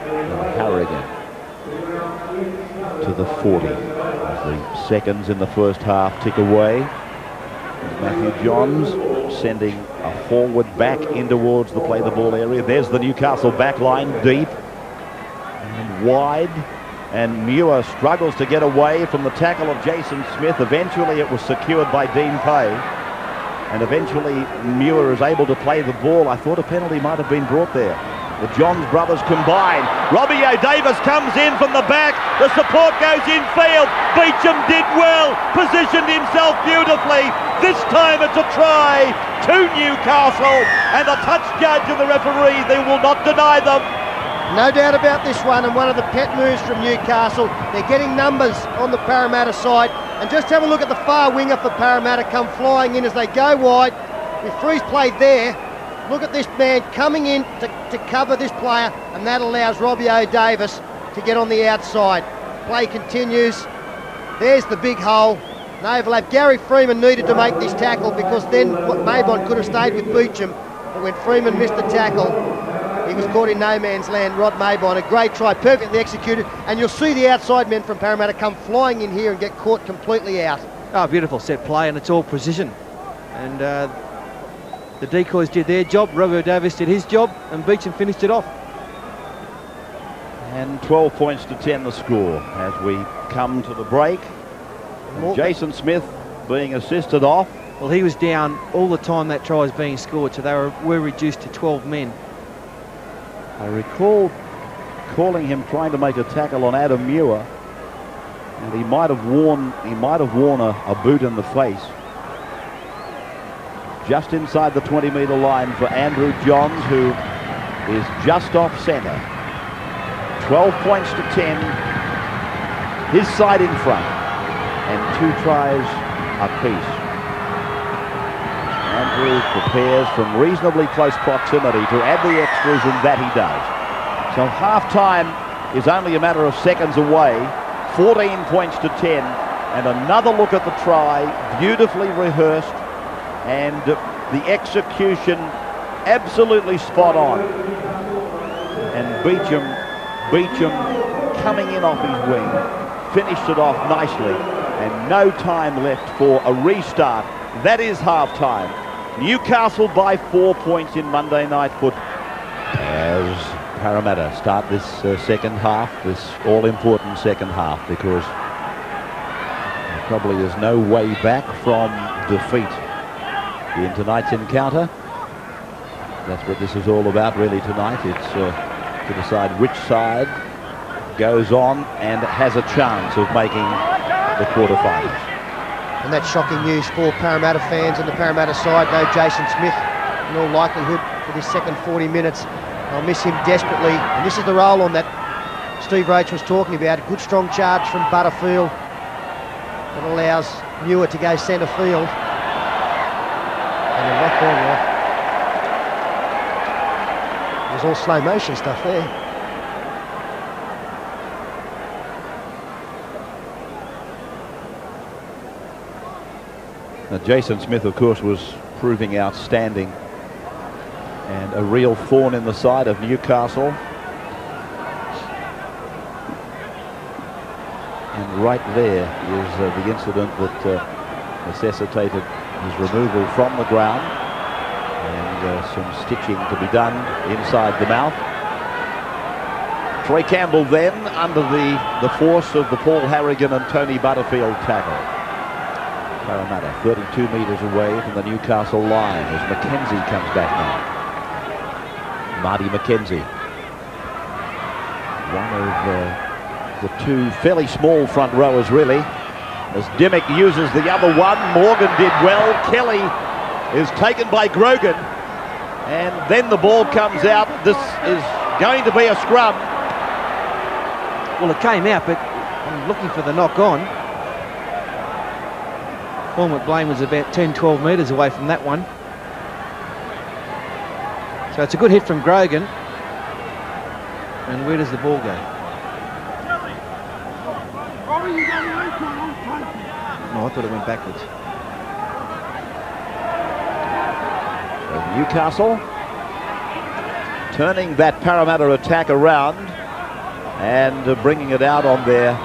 And HARRAGON to the 40. As the seconds in the first half tick away. Matthew Johns sending a forward back in towards the play the ball area. There's the Newcastle back line, deep and wide, and MUIR struggles to get away from the tackle of Jason Smith. Eventually it was secured by Dean Pay, and eventually MUIR is able to play the ball. I thought a penalty might have been brought there. The Johns brothers combine. Robbie Davis comes in from the back. The support goes infield. Beauchamp did well, positioned himself beautifully. This time it's a try to Newcastle, and the touch judge and the referee, they will not deny them. No doubt about this one, and one of the pet moves from Newcastle. They're getting numbers on the Parramatta side, and just have a look at the far winger for Parramatta come flying in as they go wide. With freeze play there, look at this man coming in to cover this player, and that allows Robbie Davis to get on the outside. Play continues. There's the big hole. An overlap. Gary Freeman needed to make this tackle, because then MAYBON could have stayed with Beauchamp, but when Freeman missed the tackle, he was caught in no man's land. Rod MAYBON, a great try, perfectly executed, and you'll see the outside men from Parramatta come flying in here and get caught completely out. Oh, beautiful set play, and it's all precision. And the decoys did their job, Robbie Davis did his job, and Beauchamp finished it off. And 12 points to 10 the score as we come to the break. Jason Smith being assisted off. Well, he was down all the time that try was being scored, so they were reduced to 12 men. I recall calling him trying to make a tackle on Adam MUIR, and he might have worn a boot in the face. Just inside the 20-metre line for Andrew Johns, who is just off centre. 12 points to 10. His side in front, and 2 tries apiece. Andrew prepares from reasonably close proximity to add the extras, and that he does. So half-time is only a matter of seconds away. 14 points to 10, and another look at the try, beautifully rehearsed, and the execution absolutely spot on. And Beauchamp coming in off his wing, finished it off nicely, and no time left for a restart. That is half-time. Newcastle by 4 points in Monday Night Football. As Parramatta start this second half, this all-important second half, because there probably is no way back from defeat in tonight's encounter. That's what this is all about really tonight. It's to decide which side goes on and has a chance of making the quarterfinals. And that's shocking news for Parramatta fans on the Parramatta side. No Jason Smith in all likelihood for this second 40 minutes. I'll miss him desperately. And this is the role on that Steve Roach was talking about. A good strong charge from Butterfield that allows MUIR to go centre field. And a knock on off. There's all slow motion stuff there. Now, Jason Smith, of course, was proving outstanding and a real thorn in the side of Newcastle. And right there is the incident that necessitated his removal from the ground, and some stitching to be done inside the mouth. Troy Campbell then under the force of the Paul Harragon and Tony Butterfield tackle. Parramatta 32 metres away from the Newcastle line as McKenzie comes back now. Marty McKenzie, one of the 2 fairly small front rowers really, as Dymock uses the other one. Morgan did well. Kelly is taken by Grogan, and then the ball comes out. This is going to be a scrum. Well, it came out, but I'm looking for the knock on. Paul McBlane was about 10-12 metres away from that one. So it's a good hit from Grogan. And where does the ball go? No, I thought it went backwards. So Newcastle turning that Parramatta attack around and bringing it out on their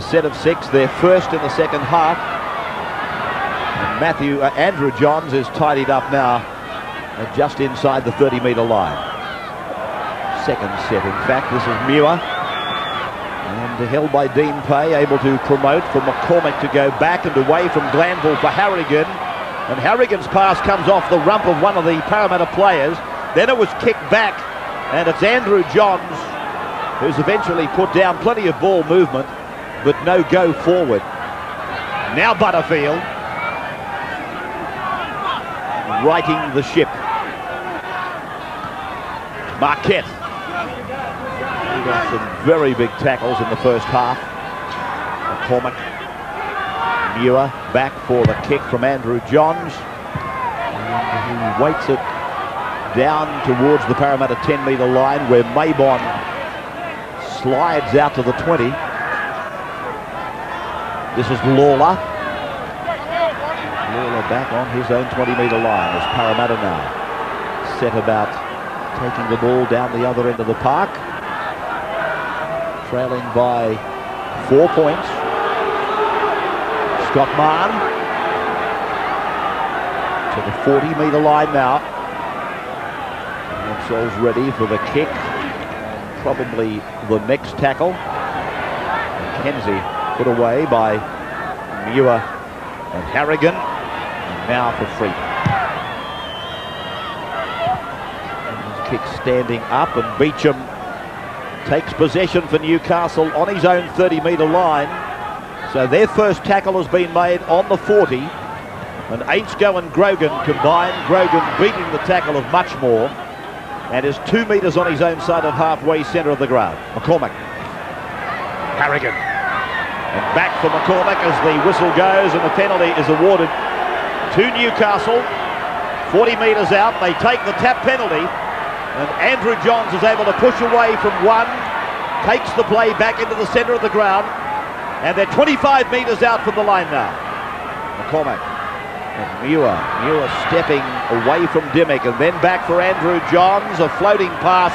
set of 6, their first in the second half. And Andrew Johns is tidied up now, just inside the 30-metre line. Second set, in fact. This is MUIR. And held by Dean Pay, able to promote for McCormack to go back and away from Glanville for Harragon. And Harragon's pass comes off the rump of one of the Parramatta players. Then it was kicked back, and it's Andrew Johns who's eventually put down. Plenty of ball movement, but no go forward. Now Butterfield righting the ship. Marquette. He got some very big tackles in the first half. McCormack. MUIR back for the kick from Andrew Johns. And he waits it down towards the Parramatta 10-metre line, where MAYBON slides out to the 20. This is LAWLER. LAWLER back on his own 20-metre line as Parramatta now set about taking the ball down the other end of the park. Trailing by 4 points. Scott Mahon to the 40-metre line now. Themselves ready for the kick. Probably the next tackle. McKENZIE put away by MUIR and Harragon. And now for Freeman. Kick standing up, and Beauchamp takes possession for Newcastle on his own 30-metre line. So their first tackle has been made on the 40. And AINSCOUGH and GROGAN combined. GROGAN beating the tackle of MUCHMORE, and is 2 metres on his own side of halfway centre of the ground. McCormack. Harragon. And back for McCormack as the whistle goes, and the penalty is awarded to Newcastle. 40 metres out, they take the tap penalty, and Andrew Johns is able to push away from one, takes the play back into the centre of the ground, and they're 25 metres out from the line now. McCormack and MUIR stepping away from DYMOCK, and then back for Andrew Johns. A floating pass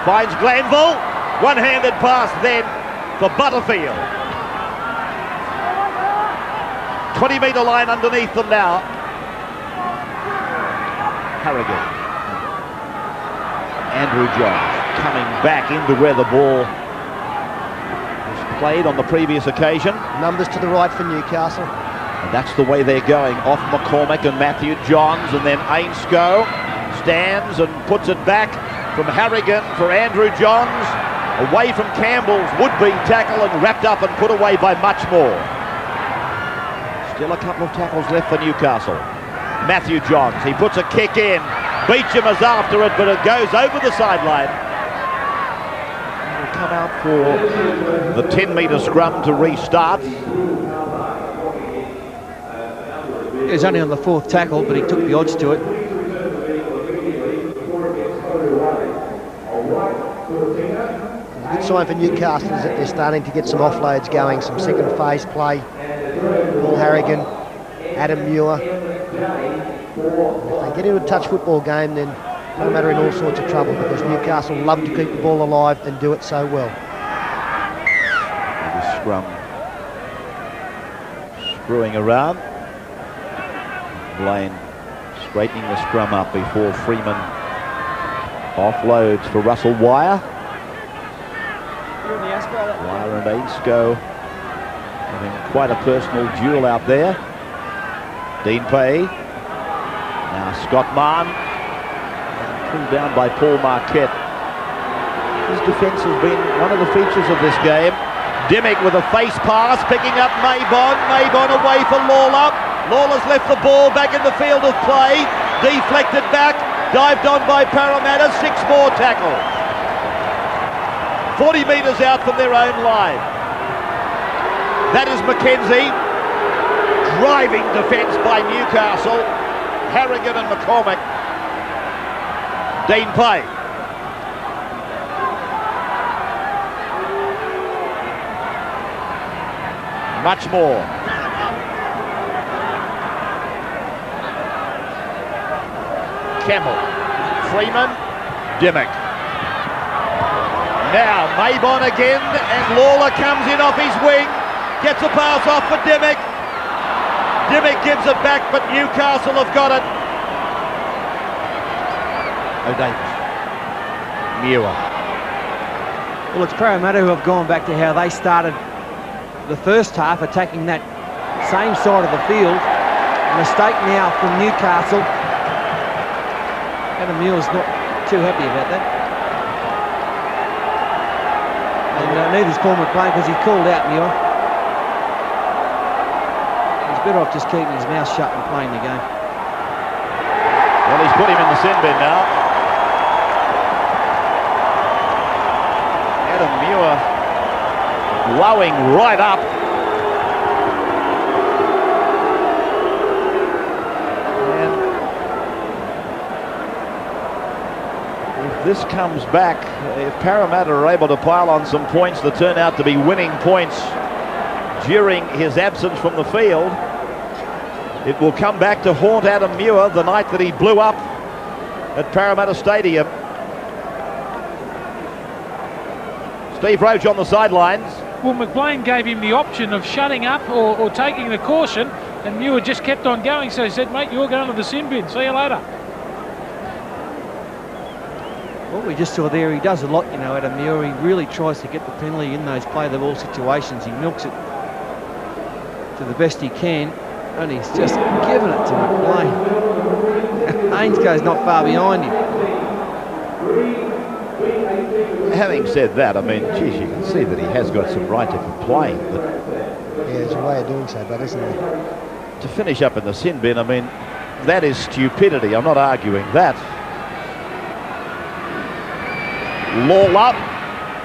finds Glanville. One-handed pass then for Butterfield. 20-metre line underneath them now. Harragon. Andrew Johns coming back into where the ball was played on the previous occasion. Numbers to the right for Newcastle. And that's the way they're going. Off McCormack and Matthew Johns, and then AINSCOUGH stands and puts it back from Harragon for Andrew Johns. Away from Campbell's would-be tackle, and wrapped up and put away by MUCHMORE. Still a couple of tackles left for Newcastle. Matthew Johns, he puts a kick in. Beauchamp is after it, but it goes over the sideline. We'll come out for the 10-metre scrum to restart. He was only on the 4th tackle, but he took the odds to it. A good sign for Newcastle is that they're starting to get some offloads going, some second phase play. Paul Harragon, Adam MUIR. If they get into a touch football game, then Parramatta are in all sorts of trouble, because Newcastle love to keep the ball alive and do it so well. The scrum screwing around. McBlane straightening the scrum up before Freeman offloads for Russell WYER. WYER and AINSCOUGH having quite a personal duel out there. Dean Pay. Now Scott Mahon, pulled down by Paul Marquette. His defence has been one of the features of this game. DYMOCK with a face pass, picking up MAYBON. MAYBON away for LAWLER. LAWLER's left the ball back in the field of play. Deflected back, dived on by Parramatta. 6 more tackles. 40 metres out from their own line. That is McKENZIE. Driving defence by Newcastle. Harragon and McCormack. Dean Pay. MUCHMORE. Campbell. Freeman. DYMOCK. Now MAYBON again, and LAWLER comes in off his wing. Gets a pass off for DYMOCK. Dimmick gives it back, but Newcastle have got it. O'Davis. MUIR. Well, it's Parramatta who have gone back to how they started the first half, attacking that same side of the field. A mistake now from Newcastle. Adam MUIR's not too happy about that. And neither's Paul McBlane, because he called out MUIR. He's better off just keeping his mouth shut and playing the game. Well, he's put him in the sin bin now. Adam MUIR blowing right up. And if this comes back, if Parramatta are able to pile on some points that turn out to be winning points during his absence from the field, it will come back to haunt Adam MUIR the night that he blew up at Parramatta Stadium. Steve Roach on the sidelines. Well, McBlane gave him the option of shutting up or taking the caution, and MUIR just kept on going, so he said, mate, you're going to the sin bin, see you later. What we just saw there, he does a lot, you know, Adam MUIR. He really tries to get the penalty in those play-the-ball situations. He milks it to the best he can, and he's just given it to McBlane. AINSCOUGH's not far behind him. Having said that, I mean, geez, you can see that he has got some right to complain. But Yeah, there's a way of doing so, but isn't there? to finish up in the sin bin, I mean, that is stupidity. I'm not arguing that. Lawler,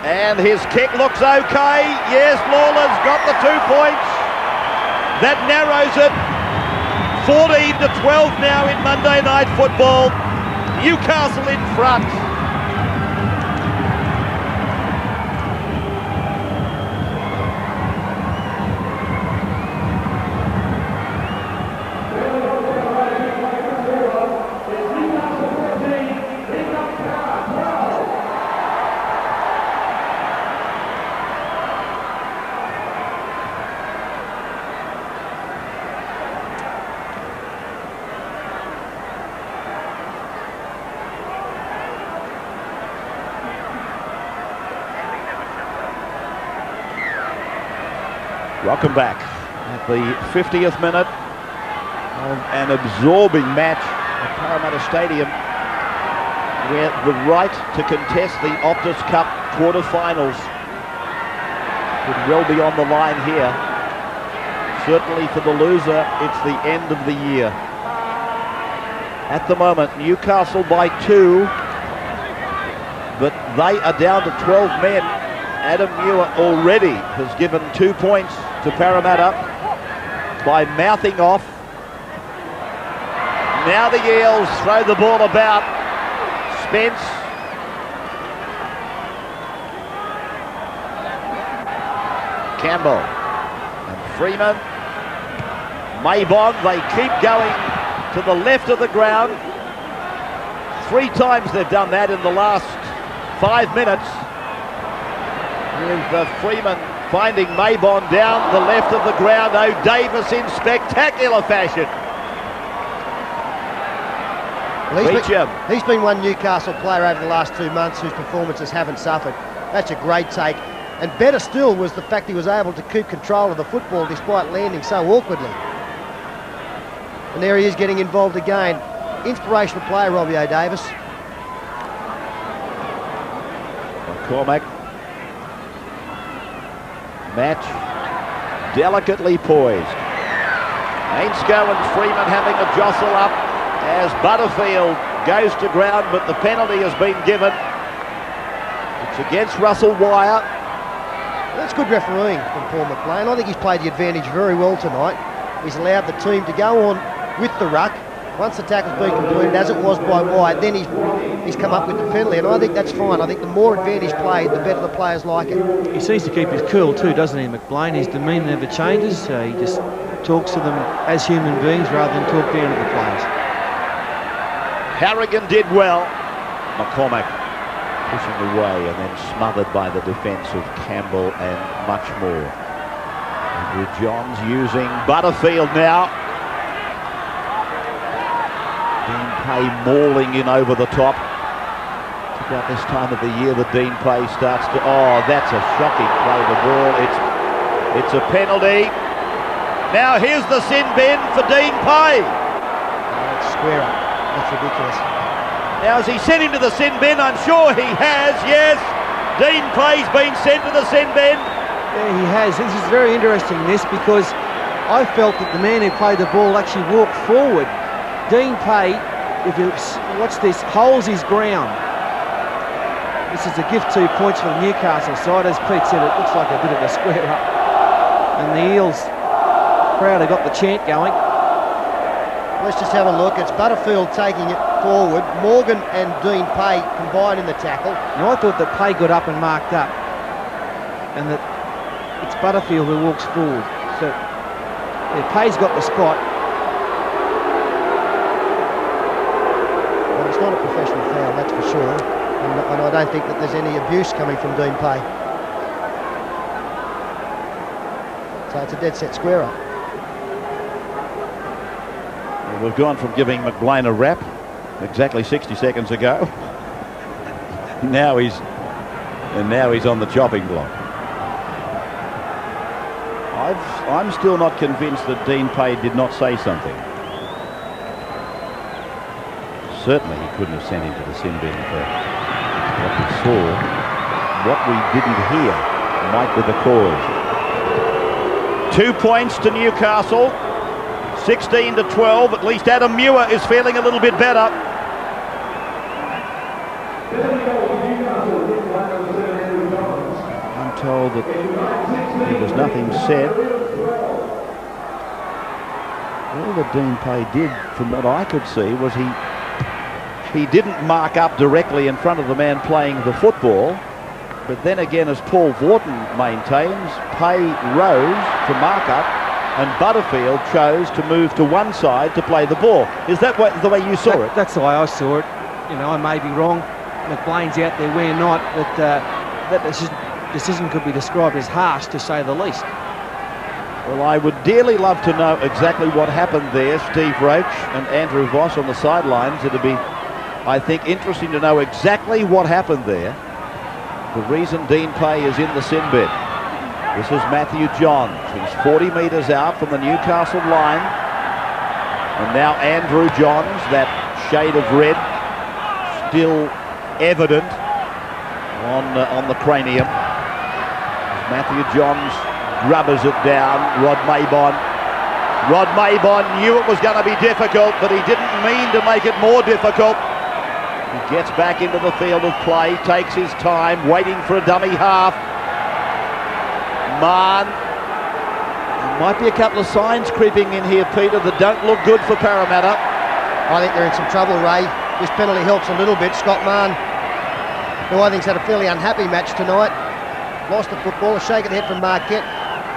and his kick looks okay. Yes, Lawler's got the 2 points. That narrows it. 14 to 12 now in Monday Night Football. Newcastle in front. Welcome back at the 50th minute of an absorbing match at Parramatta Stadium, where the right to contest the Optus Cup quarterfinals could well be on the line here. Certainly for the loser, it's the end of the year. At the moment, Newcastle by 2, but they are down to 12 men. Adam MUIR already has given 2 points to Parramatta by mouthing off. Now the Eels throw the ball about. Spence. Campbell and Freeman. MAYBON, they keep going to the left of the ground. 3 times they've done that in the last 5 minutes. With Freeman finding MAYBON down the left of the ground. O'Davis in spectacular fashion. Well, he's been one Newcastle player over the last 2 months whose performances haven't suffered. That's a great take. And better still was the fact he was able to keep control of the football despite landing so awkwardly. And there he is getting involved again. Inspirational player, Robbie O'Davis. McCormack. Match delicately poised. AINSCOUGH and Freeman having a jostle up as Butterfield goes to ground, but the penalty has been given. It's against Russell WYER. That's good refereeing from Paul McBlane. I think he's played the advantage very well tonight. He's allowed the team to go on with the ruck. Once the tackle's been completed, as it was by Wyatt, then he's come up with the penalty, and I think that's fine. I think the more advantage played, the better the players like it. He seems to keep his cool too, doesn't he, McBlane? His demeanour never changes. He just talks to them as human beings rather than talk down to the players. Harragon did well. McCormack pushing away and then smothered by the defence of Campbell and MUCHMORE. Andrew Johns using Butterfield now. Pay mauling in over the top. About this time of the year, the Dean Pay starts to... Oh, that's a shocking play. The ball, it's a penalty. Now here's the sin bin for Dean Pay. That's square up. That's ridiculous. Now has he sent him to the sin bin? I'm sure he has, yes. Dean Pay's been sent to the sin bin. Yeah, he has. This is very interesting, this, because I felt that the man who played the ball actually walked forward. Dean Pay, if you watch this, holds his ground. This is a gift 2 points for the Newcastle side. As Pete said, it looks like a bit of a square up. And the Eels crowd have got the chant going. Let's just have a look. It's Butterfield taking it forward. Morgan and Dean Pay combined in the tackle. Now I thought that Pay got up and marked up, and that it's Butterfield who walks forward. So yeah, Pay's got the spot. Well, it's not a professional foul, that's for sure. And I don't think that there's any abuse coming from Dean Pay. So it's a dead set square up. Well, we've gone from giving McBlane a rap exactly 60 seconds ago. now he's on the chopping block. I'm still not convinced that Dean Pay did not say something. Certainly he couldn't have sent him to the sin bin for what we saw. What we didn't hear might be the cause. 2 points to Newcastle, 16 to 12. At least Adam MUIR is feeling a little bit better. I'm told that there was nothing said. All that Dean Pay did, from what I could see, was he didn't mark up directly in front of the man playing the football, but then again, as Paul Wharton maintains, Pay rose to mark up and Butterfield chose to move to one side to play the ball. Is that the way you saw it? That's the way I saw it. You know, I may be wrong. McBlane's out there, we're not, but that decision could be described as harsh, to say the least. Well, I would dearly love to know exactly what happened there. Steve Roach and Andrew Voss on the sidelines. It'd be, I think, interesting to know exactly what happened there. The reason Dean Pay is in the sin bin. This is Matthew Johns. He's 40 metres out from the Newcastle line. And now Andrew Johns, that shade of red, still evident on the cranium. Matthew Johns rubbers it down. Rod Mahon knew it was going to be difficult, but he didn't mean to make it more difficult. He gets back into the field of play, takes his time, waiting for a dummy half. Mahon. There might be a couple of signs creeping in here, Peter, that don't look good for Parramatta. I think they're in some trouble, Ray. This penalty helps a little bit. Scott Mahon, who I think's had a fairly unhappy match tonight, lost the football, a shake of the head from Marquette.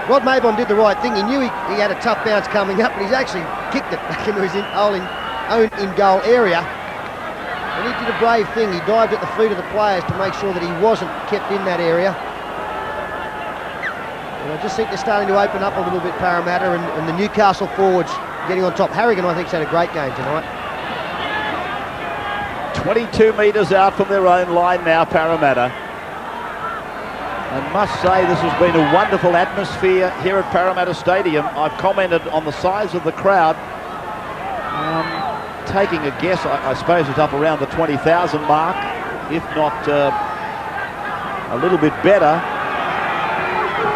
Rod Maybon did the right thing. He knew he had a tough bounce coming up, but he's actually kicked it back into his own in-goal area. And he did a brave thing. He dived at the feet of the players to make sure that he wasn't kept in that area. And I just think they're starting to open up a little bit, Parramatta, and the Newcastle forwards getting on top. Harragon, I think, has had a great game tonight. 22 metres out from their own line now, Parramatta. I must say this has been a wonderful atmosphere here at Parramatta Stadium. I've commented on the size of the crowd. Taking a guess, I suppose it's up around the 20,000 mark, if not a little bit better.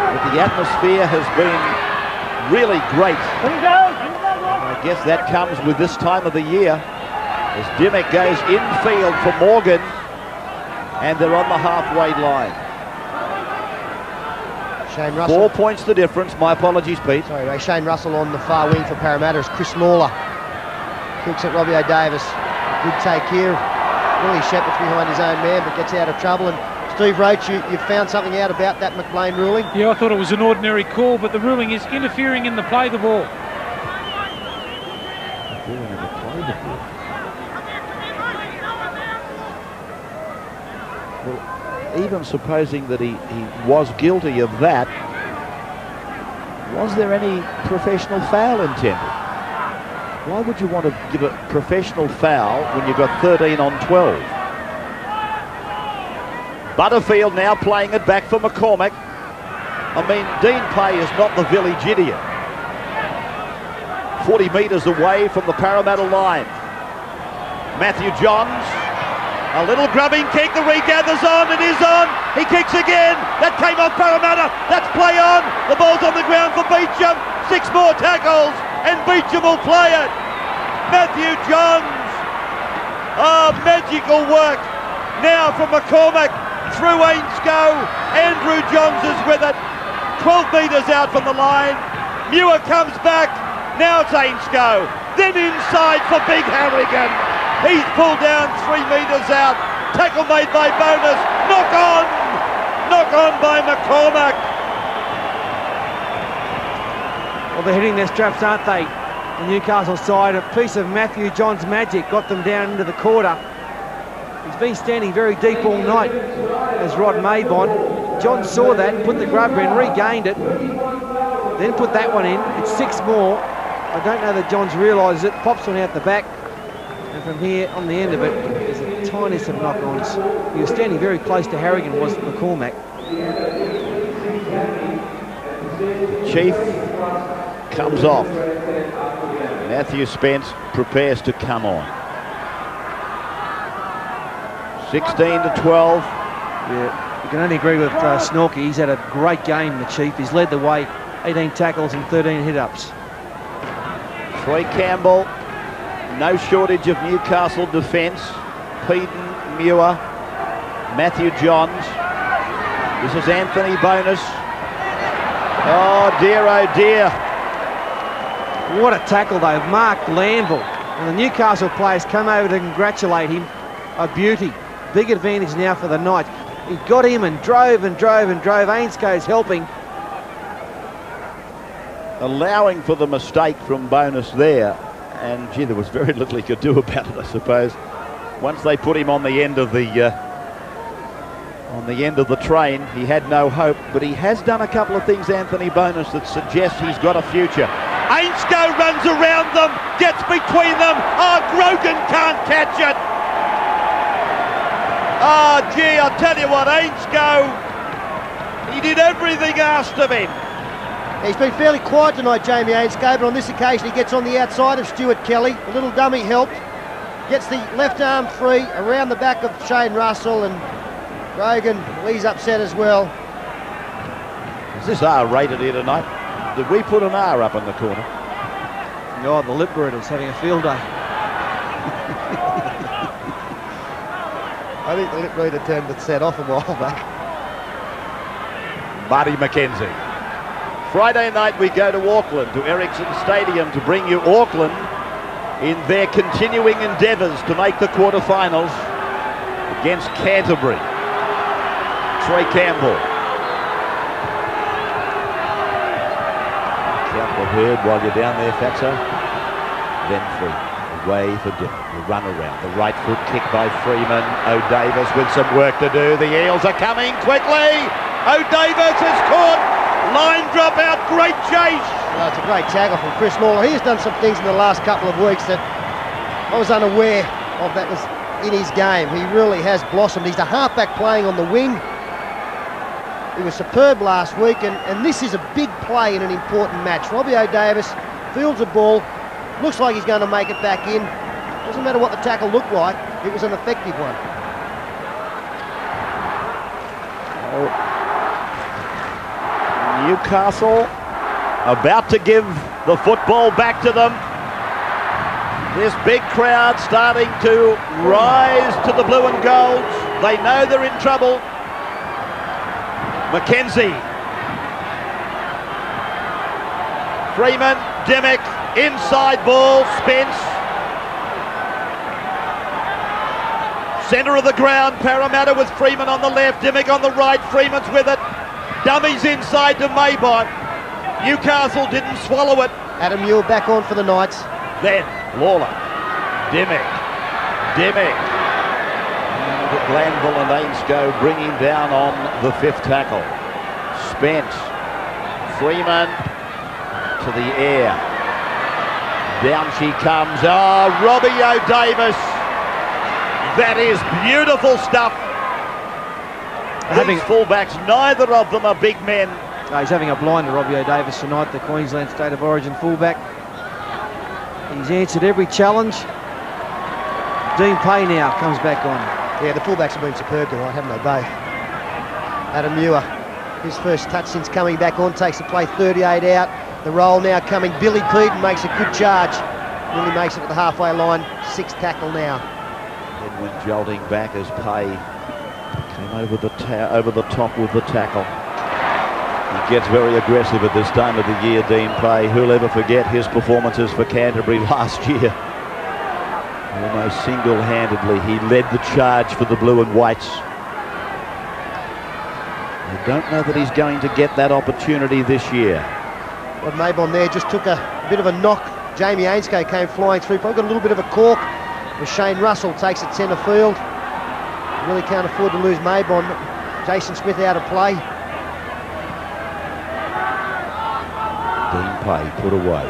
But the atmosphere has been really great. I guess that comes with this time of the year, as DYMOCK goes infield for Morgan, and they're on the halfway line. Shane Russell. 4 points the difference. My apologies, Pete. Sorry, Ray. Shane Russell on the far wing for Parramatta as Chris Lawler kicks at Robbie O'Davis. Good take here. Really shepherds behind his own man, but gets out of trouble. And Steve Roach, you found something out about that McBlane ruling? Yeah, I thought it was an ordinary call, but the ruling is interfering in the play of the ball. Well, even supposing that he was guilty of that, was there any professional foul intended? Why would you want to give a professional foul when you've got 13 on 12? Butterfield now playing it back for McCormack. I mean, Dean Pay is not the village idiot. 40 metres away from the Parramatta line. Matthew Johns, a little grubbing kick, the regathers on, it is on, he kicks again, that came off Parramatta, that's play on, the ball's on the ground for BEAUCHAMP, 6 more tackles, and BEAUCHAMP will play it. Matthew Johns, magical work, now from McCormack, through AINSCOUGH, Andrew Johns is with it, 12 metres out from the line, MUIR comes back, now it's AINSCOUGH, then inside for big HARRAGON. He's pulled down 3 metres out. Tackle made by Bonus. Knock on by McCormack. Well, they're hitting their straps, aren't they? The Newcastle side. A piece of Matthew Johns' magic got them down into the quarter. He's been standing very deep all night as Rod MAYBON. Johns saw that, put the grubber in, regained it, then put that one in. It's 6 more. I don't know that Johns realises it. Pops one out the back. And from here, on the end of it, there's a tiniest of knock-ons. He was standing very close to HARRAGON, was McCormack. Chief comes off. Matthew Spence prepares to come on. 16 to 12. Yeah, you can only agree with Snorky. He's had a great game, the Chief. He's led the way, 18 tackles and 13 hit-ups. Troy Campbell. No shortage of Newcastle defence. PEDEN, MUIR, Matthew Johns. This is Anthony Bonus. Oh dear, oh dear. What a tackle though, Marc GLANVILLE. And the Newcastle players come over to congratulate him. A beauty. Big advantage now for the Knights. He got him and drove and drove and drove. AINSCOUGH's helping. Allowing for the mistake from Bonus there. And gee, there was very little he could do about it, I suppose. Once they put him on the end of the train, he had no hope. But he has done a couple of things, Anthony Bonus, that suggest he's got a future. AINSCOUGH runs around them, gets between them. Oh, GROGAN can't catch it. Oh, gee, I'll tell you what, AINSCOUGH, he did everything asked of him. He's been fairly quiet tonight, Jamie AINSCOUGH, but on this occasion he gets on the outside of Stuart Kelly. A little dummy helped. Gets the left arm free around the back of Shane Russell, and GROGAN, he's upset as well. Is this R rated here tonight? Did we put an R up in the corner? Oh, the lip reader's having a field day. I think the lip reader turned the set off a while back. Marty McKenzie. Friday night we go to Auckland, to Ericsson Stadium, to bring you Auckland in their continuing endeavours to make the quarterfinals against Canterbury. Troy Campbell. Count the herd while you're down there, Fatso. Then free. Away for Dylan. The run around. The right foot kick by Freeman. O'Davis with some work to do. The Eels are coming quickly. O'Davis has caught. Line drop out, great chase. Well, it's a great tackle from Chris Lawler. He has done some things in the last couple of weeks that I was unaware of that was in his game. He really has blossomed. He's a halfback playing on the wing. He was superb last week, and this is a big play in an important match. Robbie O'Davis fields the ball, looks like he's going to make it back in. Doesn't matter what the tackle looked like, it was an effective one. Newcastle about to give the football back to them. This big crowd starting to rise to the blue and golds. They know they're in trouble. McKENZIE. Freeman, DYMOCK, inside ball, Spence. Centre of the ground, Parramatta with Freeman on the left, DYMOCK on the right, Freeman's with it. Dummies inside to MAYBON. Newcastle didn't swallow it. Adam MUIR back on for the Knights. Then LAWLER, DYMOCK. GLANVILLE and AINSCOUGH bringing down on the 5th tackle. Spence, Freeman to the air. Down she comes. Oh, Robbie O'Davis. That is beautiful stuff. These fullbacks, neither of them are big men. Oh, he's having a blinder, Robbie O'Davis, tonight, the Queensland State of Origin fullback. He's answered every challenge. Dean Pay now comes back on. Yeah, the fullbacks have been superb tonight, haven't they, Bay? Adam MUIR, his first touch since coming back on, takes the play 38 out. The roll now coming. Billy PEDEN makes a good charge. Nearly makes it to the halfway line. 6th tackle now. Edwin jolting back as Pay came over the top with the tackle. He gets very aggressive at this time of the year, Dean Pay. Who'll ever forget his performances for Canterbury last year? Almost single-handedly, he led the charge for the blue and whites. I don't know that he's going to get that opportunity this year. Well, MAYBON there just took a bit of a knock. Jamie AINSCOUGH came flying through. Probably got a little bit of a cork. As Shane Russell takes it centre field. Really can't afford to lose MAYBON. Jason Smith out of play. Dean Pay put away.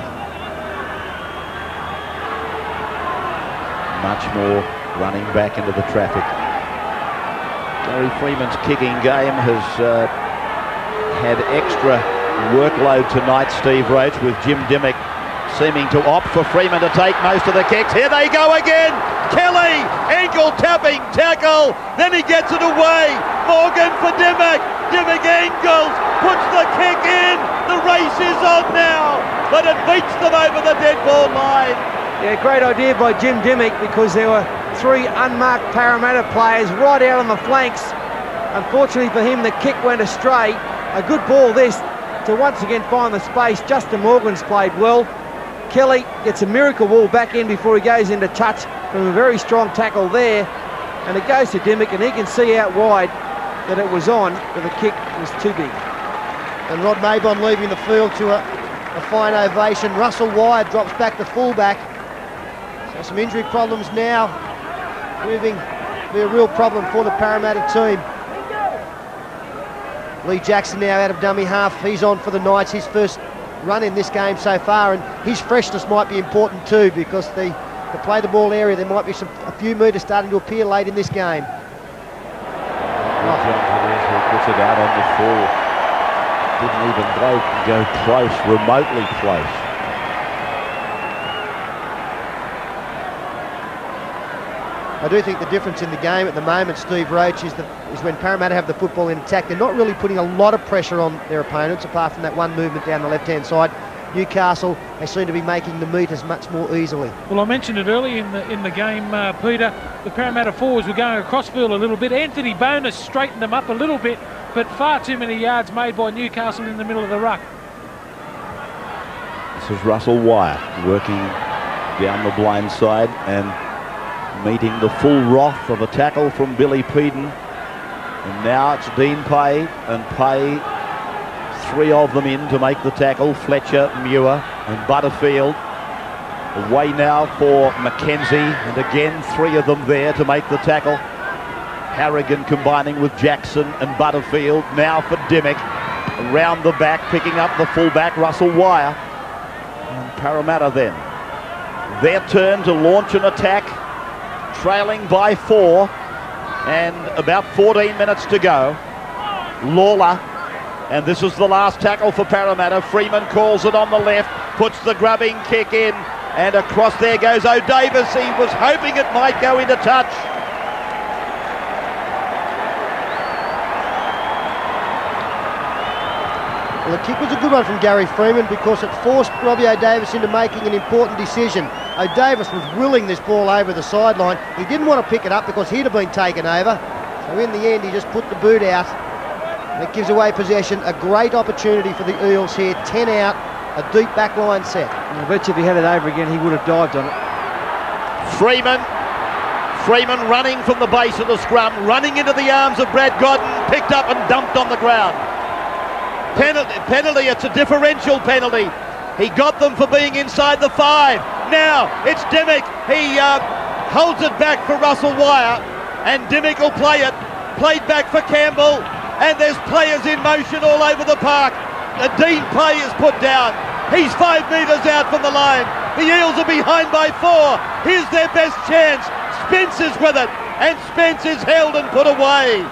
MUCHMORE running back into the traffic. Gary Freeman's kicking game has had extra workload tonight, Steve Roach, with Jim Dimmock seeming to opt for Freeman to take most of the kicks. Here they go again. Kelly, ankle tapping, tackle, then he gets it away. Morgan for Dimmock. Dimmock angles, puts the kick in. The race is on now, but it beats them over the dead ball line. Yeah, great idea by Jim Dimmock, because there were 3 unmarked Parramatta players right out on the flanks. Unfortunately for him, the kick went astray. A good ball this to once again find the space. Justin Morgan's played well. Kelly gets a miracle ball back in before he goes into touch from a very strong tackle there. And it goes to Dimmock, and he can see out wide that it was on, but the kick was too big. And Rod MAYBON leaving the field to a fine ovation. Russell WYER drops back to fullback. So some injury problems now, proving to be a real problem for the Parramatta team. Lee Jackson now out of dummy half. He's on for the Knights, his first run in this game so far, and his freshness might be important too, because the play the ball area, there might be a few metres starting to appear late in this game. He puts it out on the full. Didn't even go close, remotely close. I do think the difference in the game at the moment, Steve Roach, is when Parramatta have the football in attack, they're not really putting a lot of pressure on their opponents, apart from that one movement down the left-hand side. Newcastle, they seem to be making the meters much more easily. Well, I mentioned it early in the game, Peter. The Parramatta forwards were going across field a little bit. Anthony Bonus straightened them up a little bit, but far too many yards made by Newcastle in the middle of the ruck. This is Russell WYER working down the blind side and meeting the full wrath of a tackle from Billy PEDEN. And now it's Dean Pay, and Pay, 3 of them in to make the tackle. Fletcher, MUIR and Butterfield. Away now for McKENZIE, and again 3 of them there to make the tackle. HARRAGON combining with Jackson and Butterfield. Now for Dimmock, around the back, picking up the fullback, Russell WYER. And Parramatta then, their turn to launch an attack, trailing by 4, and about 14 minutes to go. LAWLER, and this is the last tackle for Parramatta. Freeman calls it on the left, puts the grubbing kick in, and across there goes O'Davis. He was hoping it might go into touch. Well, the kick was a good one from Gary Freeman, because it forced Robbie O'Davis into making an important decision. O'Davis was willing this ball over the sideline. He didn't want to pick it up because he'd have been taken over. So in the end, he just put the boot out. And it gives away possession. A great opportunity for the Eels here. 10 out, a deep backline set. And I bet you if he had it over again, he would have dived on it. Freeman running from the base of the scrum, running into the arms of Brad Godden, picked up and dumped on the ground. Penalty, it's a differential penalty. He got them for being inside the 5. Now it's Dimmock. He holds it back for Russell WYER, and Dimmock will play it. Played back for Campbell, and there's players in motion all over the park. Dean Pay is put down. He's 5 metres out from the line. The Eels are behind by 4. Here's their best chance. Spence is with it, and Spence is held and put away.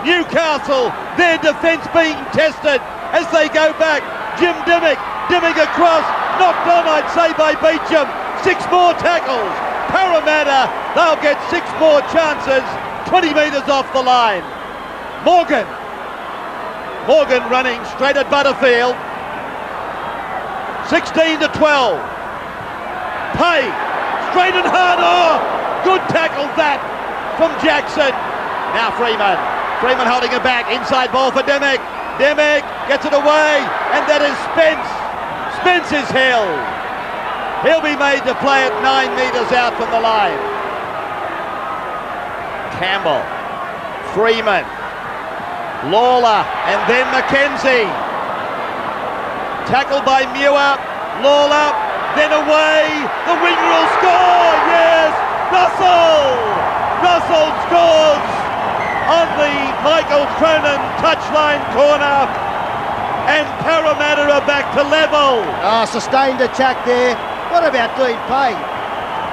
Newcastle, their defence being tested as they go back. Jim Dimmock across, knocked on, I'd say, by BEAUCHAMP. 6 more tackles. Parramatta, they'll get 6 more chances. 20 metres off the line. Morgan running straight at Butterfield. 16 to 12. Pay, straight and hard. Oh, good tackle that from Jackson. Now Freeman holding it back. Inside ball for Dimmock. Dimmock gets it away, and that is Spence. Spence is held. He'll be made to play at 9 metres out from the line. Campbell, Freeman, LAWLER, and then McKENZIE. Tackled by MUIR. LAWLER, then away. The winger will score. Yes, Russell scores on the Michael Cronin touchline corner, and Parramatta are back to level. Sustained attack there. What about Dean Pay?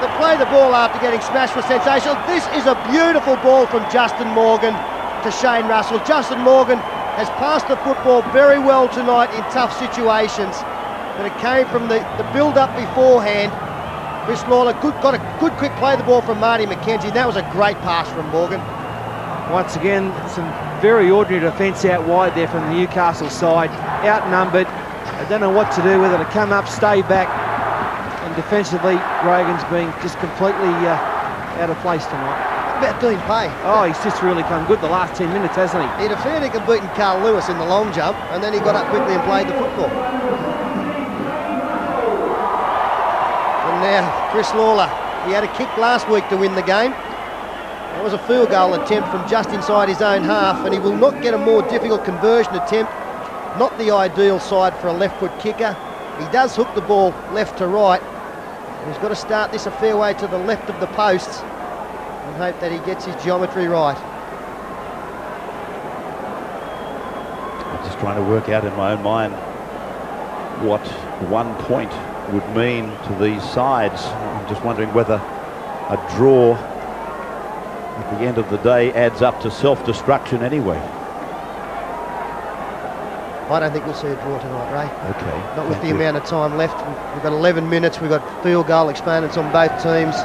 To play the ball after getting smashed was sensational. This is a beautiful ball from Justin Morgan to Shane Russell. Justin Morgan has passed the football very well tonight in tough situations, but it came from the build-up beforehand. Chris Lawler got a good quick play of the ball from Marty McKenzie, and that was a great pass from Morgan. Once again, some very ordinary defence out wide there from the Newcastle side. Outnumbered. They don't know what to do, whether to come up, stay back. And defensively, Grogan's been just completely out of place tonight. What about Dean Pay? Oh, he's just really come good the last 10 minutes, hasn't he? He'd a fair dinkum beaten Carl Lewis in the long jump, and then he got up quickly and played the football. And now, Chris Lawler. He had a kick last week to win the game. That was a field goal attempt from just inside his own half, and he will not get a more difficult conversion attempt. Not the ideal side for a left foot kicker. He does hook the ball left to right. He's got to start this a fair way to the left of the posts and hope that he gets his geometry right. I'm just trying to work out in my own mind what 1 point would mean to these sides. I'm just wondering whether a draw at the end of the day adds up to self-destruction anyway. I don't think we'll see a draw tonight, Ray. Okay. Not with the amount of time left. We've got 11 minutes. We've got field goal exponents on both teams.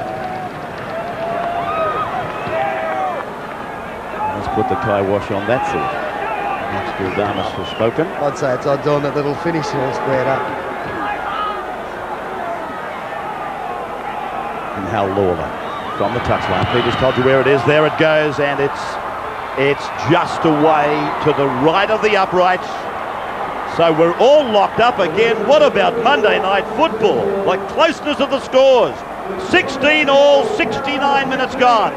Let's put the kibosh on that thought. Damas has spoken. I'd say it's odds on that it'll finish all squared up. And Hal Lawler from the touchline. Peter's told you where it is. There it goes, and it's just away to the right of the uprights. So we're all locked up again. What about Monday night football? Like closeness of the scores. 16 all, 69 minutes gone.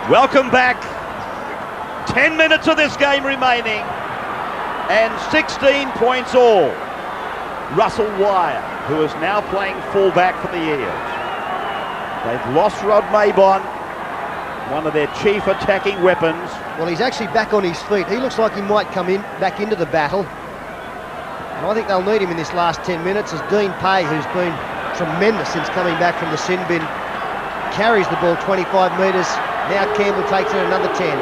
Welcome back. 10 minutes of this game remaining, and 16 points all. Russell WYER, who is now playing fullback for the Eels. They've lost Rod MAYBON, one of their chief attacking weapons. Well, he's actually back on his feet. He looks like he might come back into the battle. And I think they'll need him in this last 10 minutes as Dean Pay, who's been tremendous since coming back from the sin bin, carries the ball 25 metres. Now Campbell takes it another 10.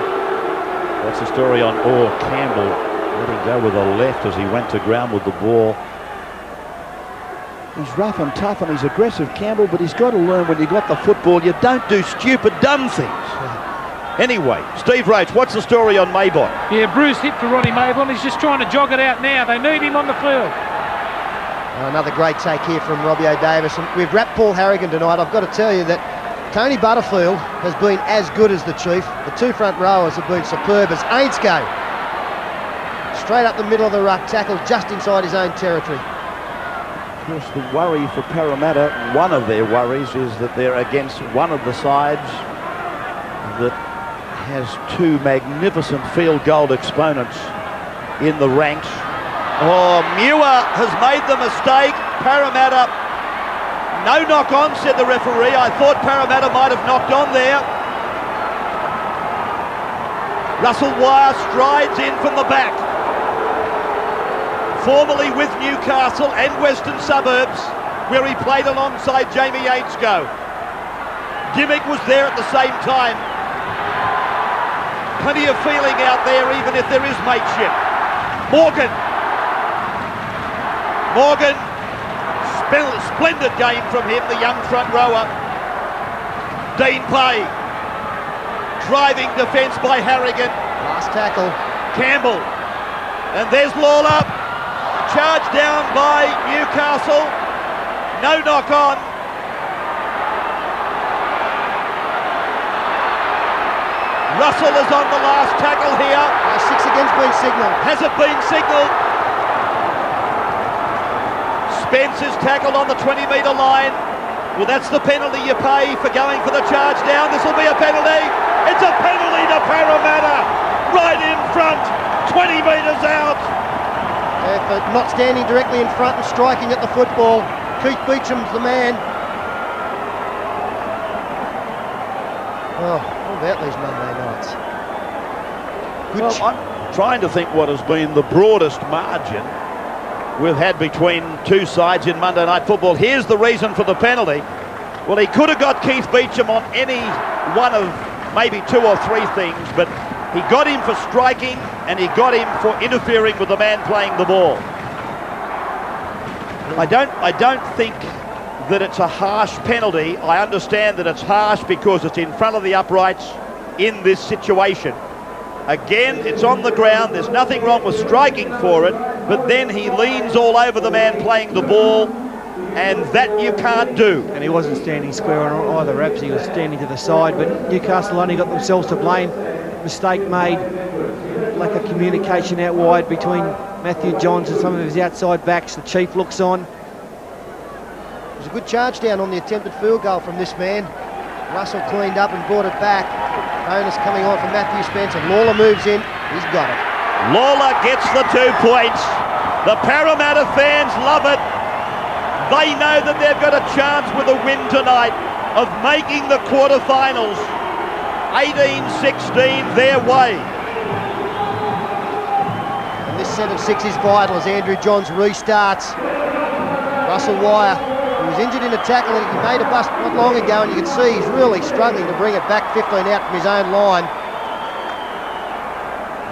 That's the story on Campbell letting go with a left as he went to ground with the ball. He's rough and tough and he's aggressive, Campbell, but he's got to learn when you got the football, you don't do stupid, dumb things. Anyway, Steve Roach, what's the story on MAYBON? Yeah, bruised hip for Ronnie MAYBON. He's just trying to jog it out now. They need him on the field. Another great take here from Robbie Davis. And we've wrapped Paul Harragon tonight. I've got to tell you that Tony Butterfield has been as good as the Chief. The two front rowers have been superb as AINSCOUGH, straight up the middle of the ruck, tackled just inside his own territory. Of course, the worry for Parramatta, one of their worries, is that they're against one of the sides that has two magnificent field goal exponents in the ranks. Oh, MUIR has made the mistake. Parramatta, no knock on, said the referee. I thought Parramatta might have knocked on there. Russell WYER strides in from the back. formerly with Newcastle and Western Suburbs, where he played alongside Jamie AINSCOUGH. DYMOCK was there at the same time. Plenty of feeling out there, even if there is mateship. Morgan, splendid game from him, the young front rower. Dean Pay, driving defence by HARRAGON. Last tackle. Campbell, and there's LAWLER, charged down by Newcastle, no knock on. Russell is on the last tackle here. 6 again's been signalled. Has it been signalled? Spence is tackled on the 20-metre line. Well, that's the penalty you pay for going for the charge down. This will be a penalty. It's a penalty to Parramatta. Right in front, 20 metres out. Yeah, for not standing directly in front and striking at the football. Keith Beauchamp's the man. Oh, what about these Monday nights? Well, I'm trying to think what has been the broadest margin we've had between two sides in Monday Night Football. Here's the reason for the penalty. Well, he could have got Keith Beauchamp on any one of maybe 2 or 3 things, but he got him for striking and he got him for interfering with the man playing the ball. I don't think that it's a harsh penalty. I understand that it's harsh because it's in front of the uprights in this situation. Again, it's on the ground. There's nothing wrong with striking for it, but then he leans all over the man playing the ball, and that you can't do. And he wasn't standing square on either wraps, he was standing to the side, but Newcastle only got themselves to blame. Mistake made, lack of communication out wide between Matthew Johns and some of his outside backs. The Chief looks on. It was a good charge down on the attempted field goal from this man. Russell cleaned up and brought it back. Bonus coming on from Matthew Spence, and LAWLER moves in. He's got it. LAWLER gets the 2 points. The Parramatta fans love it. They know that they've got a chance with a win tonight of making the quarterfinals. 18-16 their way. And this set of 6 is vital as Andrew Johns restarts. Russell WYER, who was injured in a tackle and he made a bust not long ago, and you can see he's really struggling to bring it back 15 out from his own line.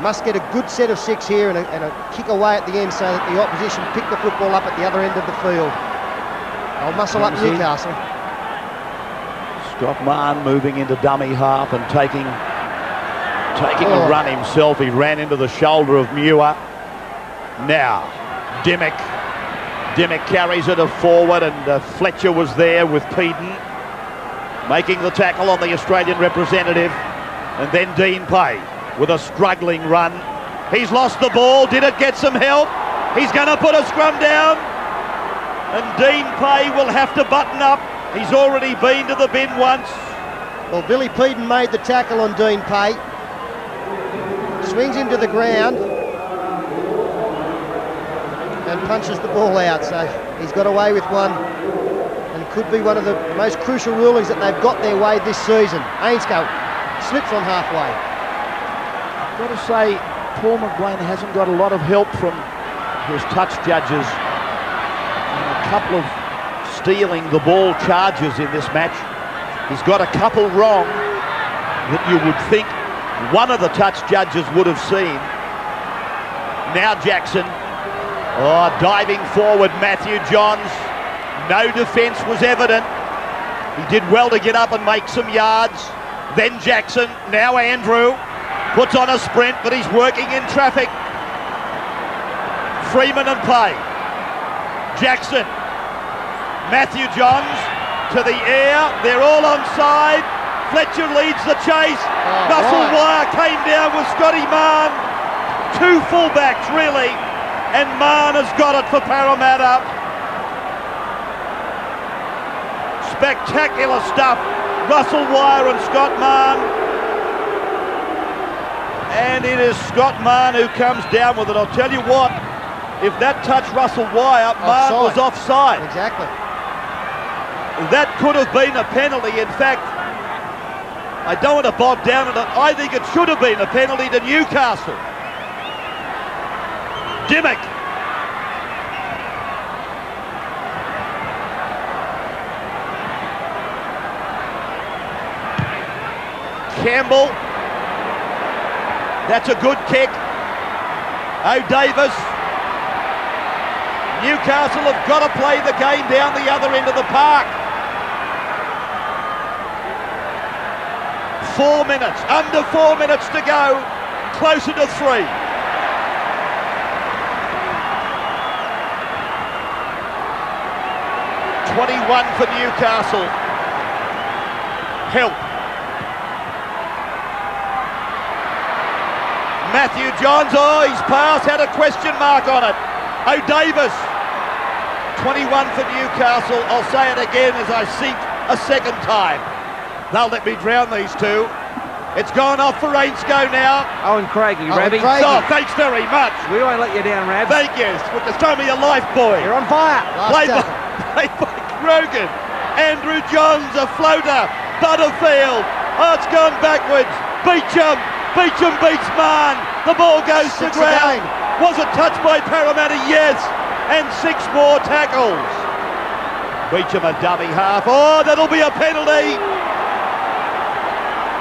Must get a good set of 6 here and a kick away at the end so that the opposition pick the football up at the other end of the field. They'll muscle up Newcastle. Scott Mahon moving into dummy half and taking a run himself. He ran into the shoulder of MUIR. Now, DYMOCK carries it forward, and Fletcher was there with PEDEN making the tackle on the Australian representative, and then Dean Pay with a struggling run. He's lost the ball. Did it get some help? He's going to put a scrum down, and Dean Pay will have to button up. He's already been to the bin once. Well, Billy PEDEN made the tackle on Dean Pay. Swings him to the ground and punches the ball out. So he's got away with one, and could be one of the most crucial rulings that they've got their way this season. AINSCOUGH slips on halfway. I've got to say, Paul McBlane hasn't got a lot of help from his touch judges. And a couple of stealing the ball charges in this match. He's got a couple wrong that you would think one of the touch judges would have seen. Now Jackson, diving forward, Matthew Johns. No defence was evident. He did well to get up and make some yards. Then Jackson, now Andrew, puts on a sprint, but he's working in traffic. Freeman and Pay. Jackson. Matthew Johns to the air. They're all onside. Fletcher leads the chase. Russell WYER came down with Scotty Mahon. 2 fullbacks, really. And Mahon has got it for Parramatta. Spectacular stuff. Russell WYER and Scott Mahon. And it is Scott Mahon who comes down with it. I'll tell you what, if that touched Russell WYER, Mahon was offside. Exactly. That could have been a penalty. In fact, I don't want to bog down on it. I think it should have been a penalty to Newcastle. DYMOCK Campbell. That's a good kick. O'Davis. Newcastle have got to play the game down the other end of the park. 4 minutes, under 4 minutes to go, closer to 3. $21 for Newcastle. Help. Matthew Johns, oh, his pass had a question mark on it. O'Davis, 21 for Newcastle. I'll say it again as I sink a second time. They'll let me drown these two. It's gone off for AINSCOUGH now. Owen CRAIGIE, Robbie. Oh, thanks very much. We won't let you down, Rab. Thank you. Just throw me your life, boy. You're on fire. Played by GROGAN. Andrew Johns, a floater. Butterfield. Oh, it's gone backwards. Beauchamp beats Mahon. The ball goes to ground. Was it touched by Parramatta? Yes. And 6 more tackles. Beauchamp a dummy half. Oh, that'll be a penalty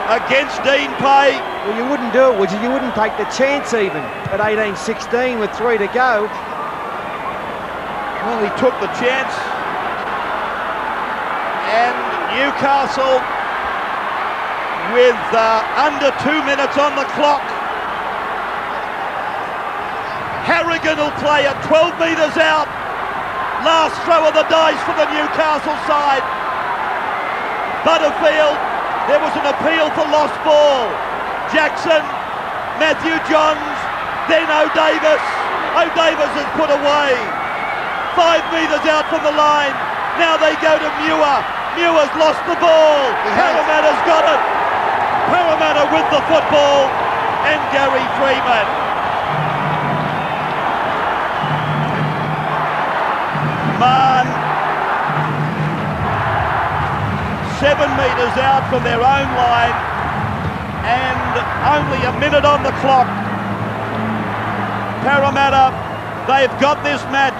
against Dean Pay. Well, you wouldn't do it, would you? You wouldn't take the chance even at 18-16 with 3 to go. Well, he took the chance. And Newcastle with under 2 minutes on the clock. HARRAGON will play at 12 metres out. Last throw of the dice for the Newcastle side. Butterfield, there was an appeal for lost ball. Jackson, Matthew Johns, then O'Davis. O'Davis is put away. 5 metres out from the line. Now they go to MUIR. MUIR's lost the ball. Parramatta's got it. Parramatta with the football. And Gary Freeman. Mahon, 7 metres out from their own line and only a minute on the clock. Parramatta, they've got this match,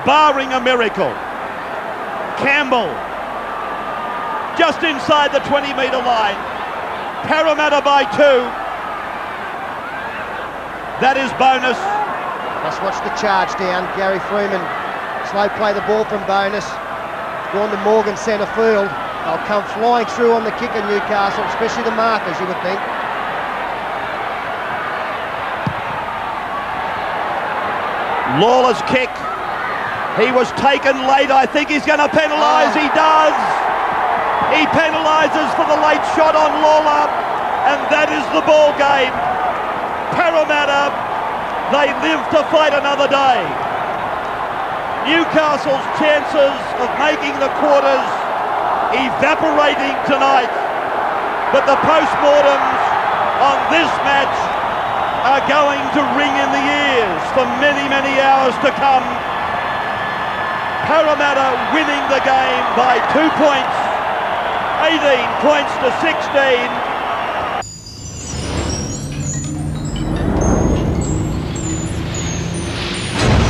barring a miracle. Campbell, just inside the 20-metre line. Parramatta by 2. That is bonus. Let's watch the charge down. Gary Freeman, slow play the ball from bonus. Gone to Morgan centre field. They'll come flying through on the kick in Newcastle, especially the markers, you would think. Lawler's kick. He was taken late. I think he's going to penalise. He does. He penalises for the late shot on Lawler. And that is the ball game. Parramatta, they live to fight another day. Newcastle's chances of making the quarters evaporating tonight. But the post-mortems on this match are going to ring in the ears for many, many hours to come. Parramatta winning the game by 2 points, 18 points to 16.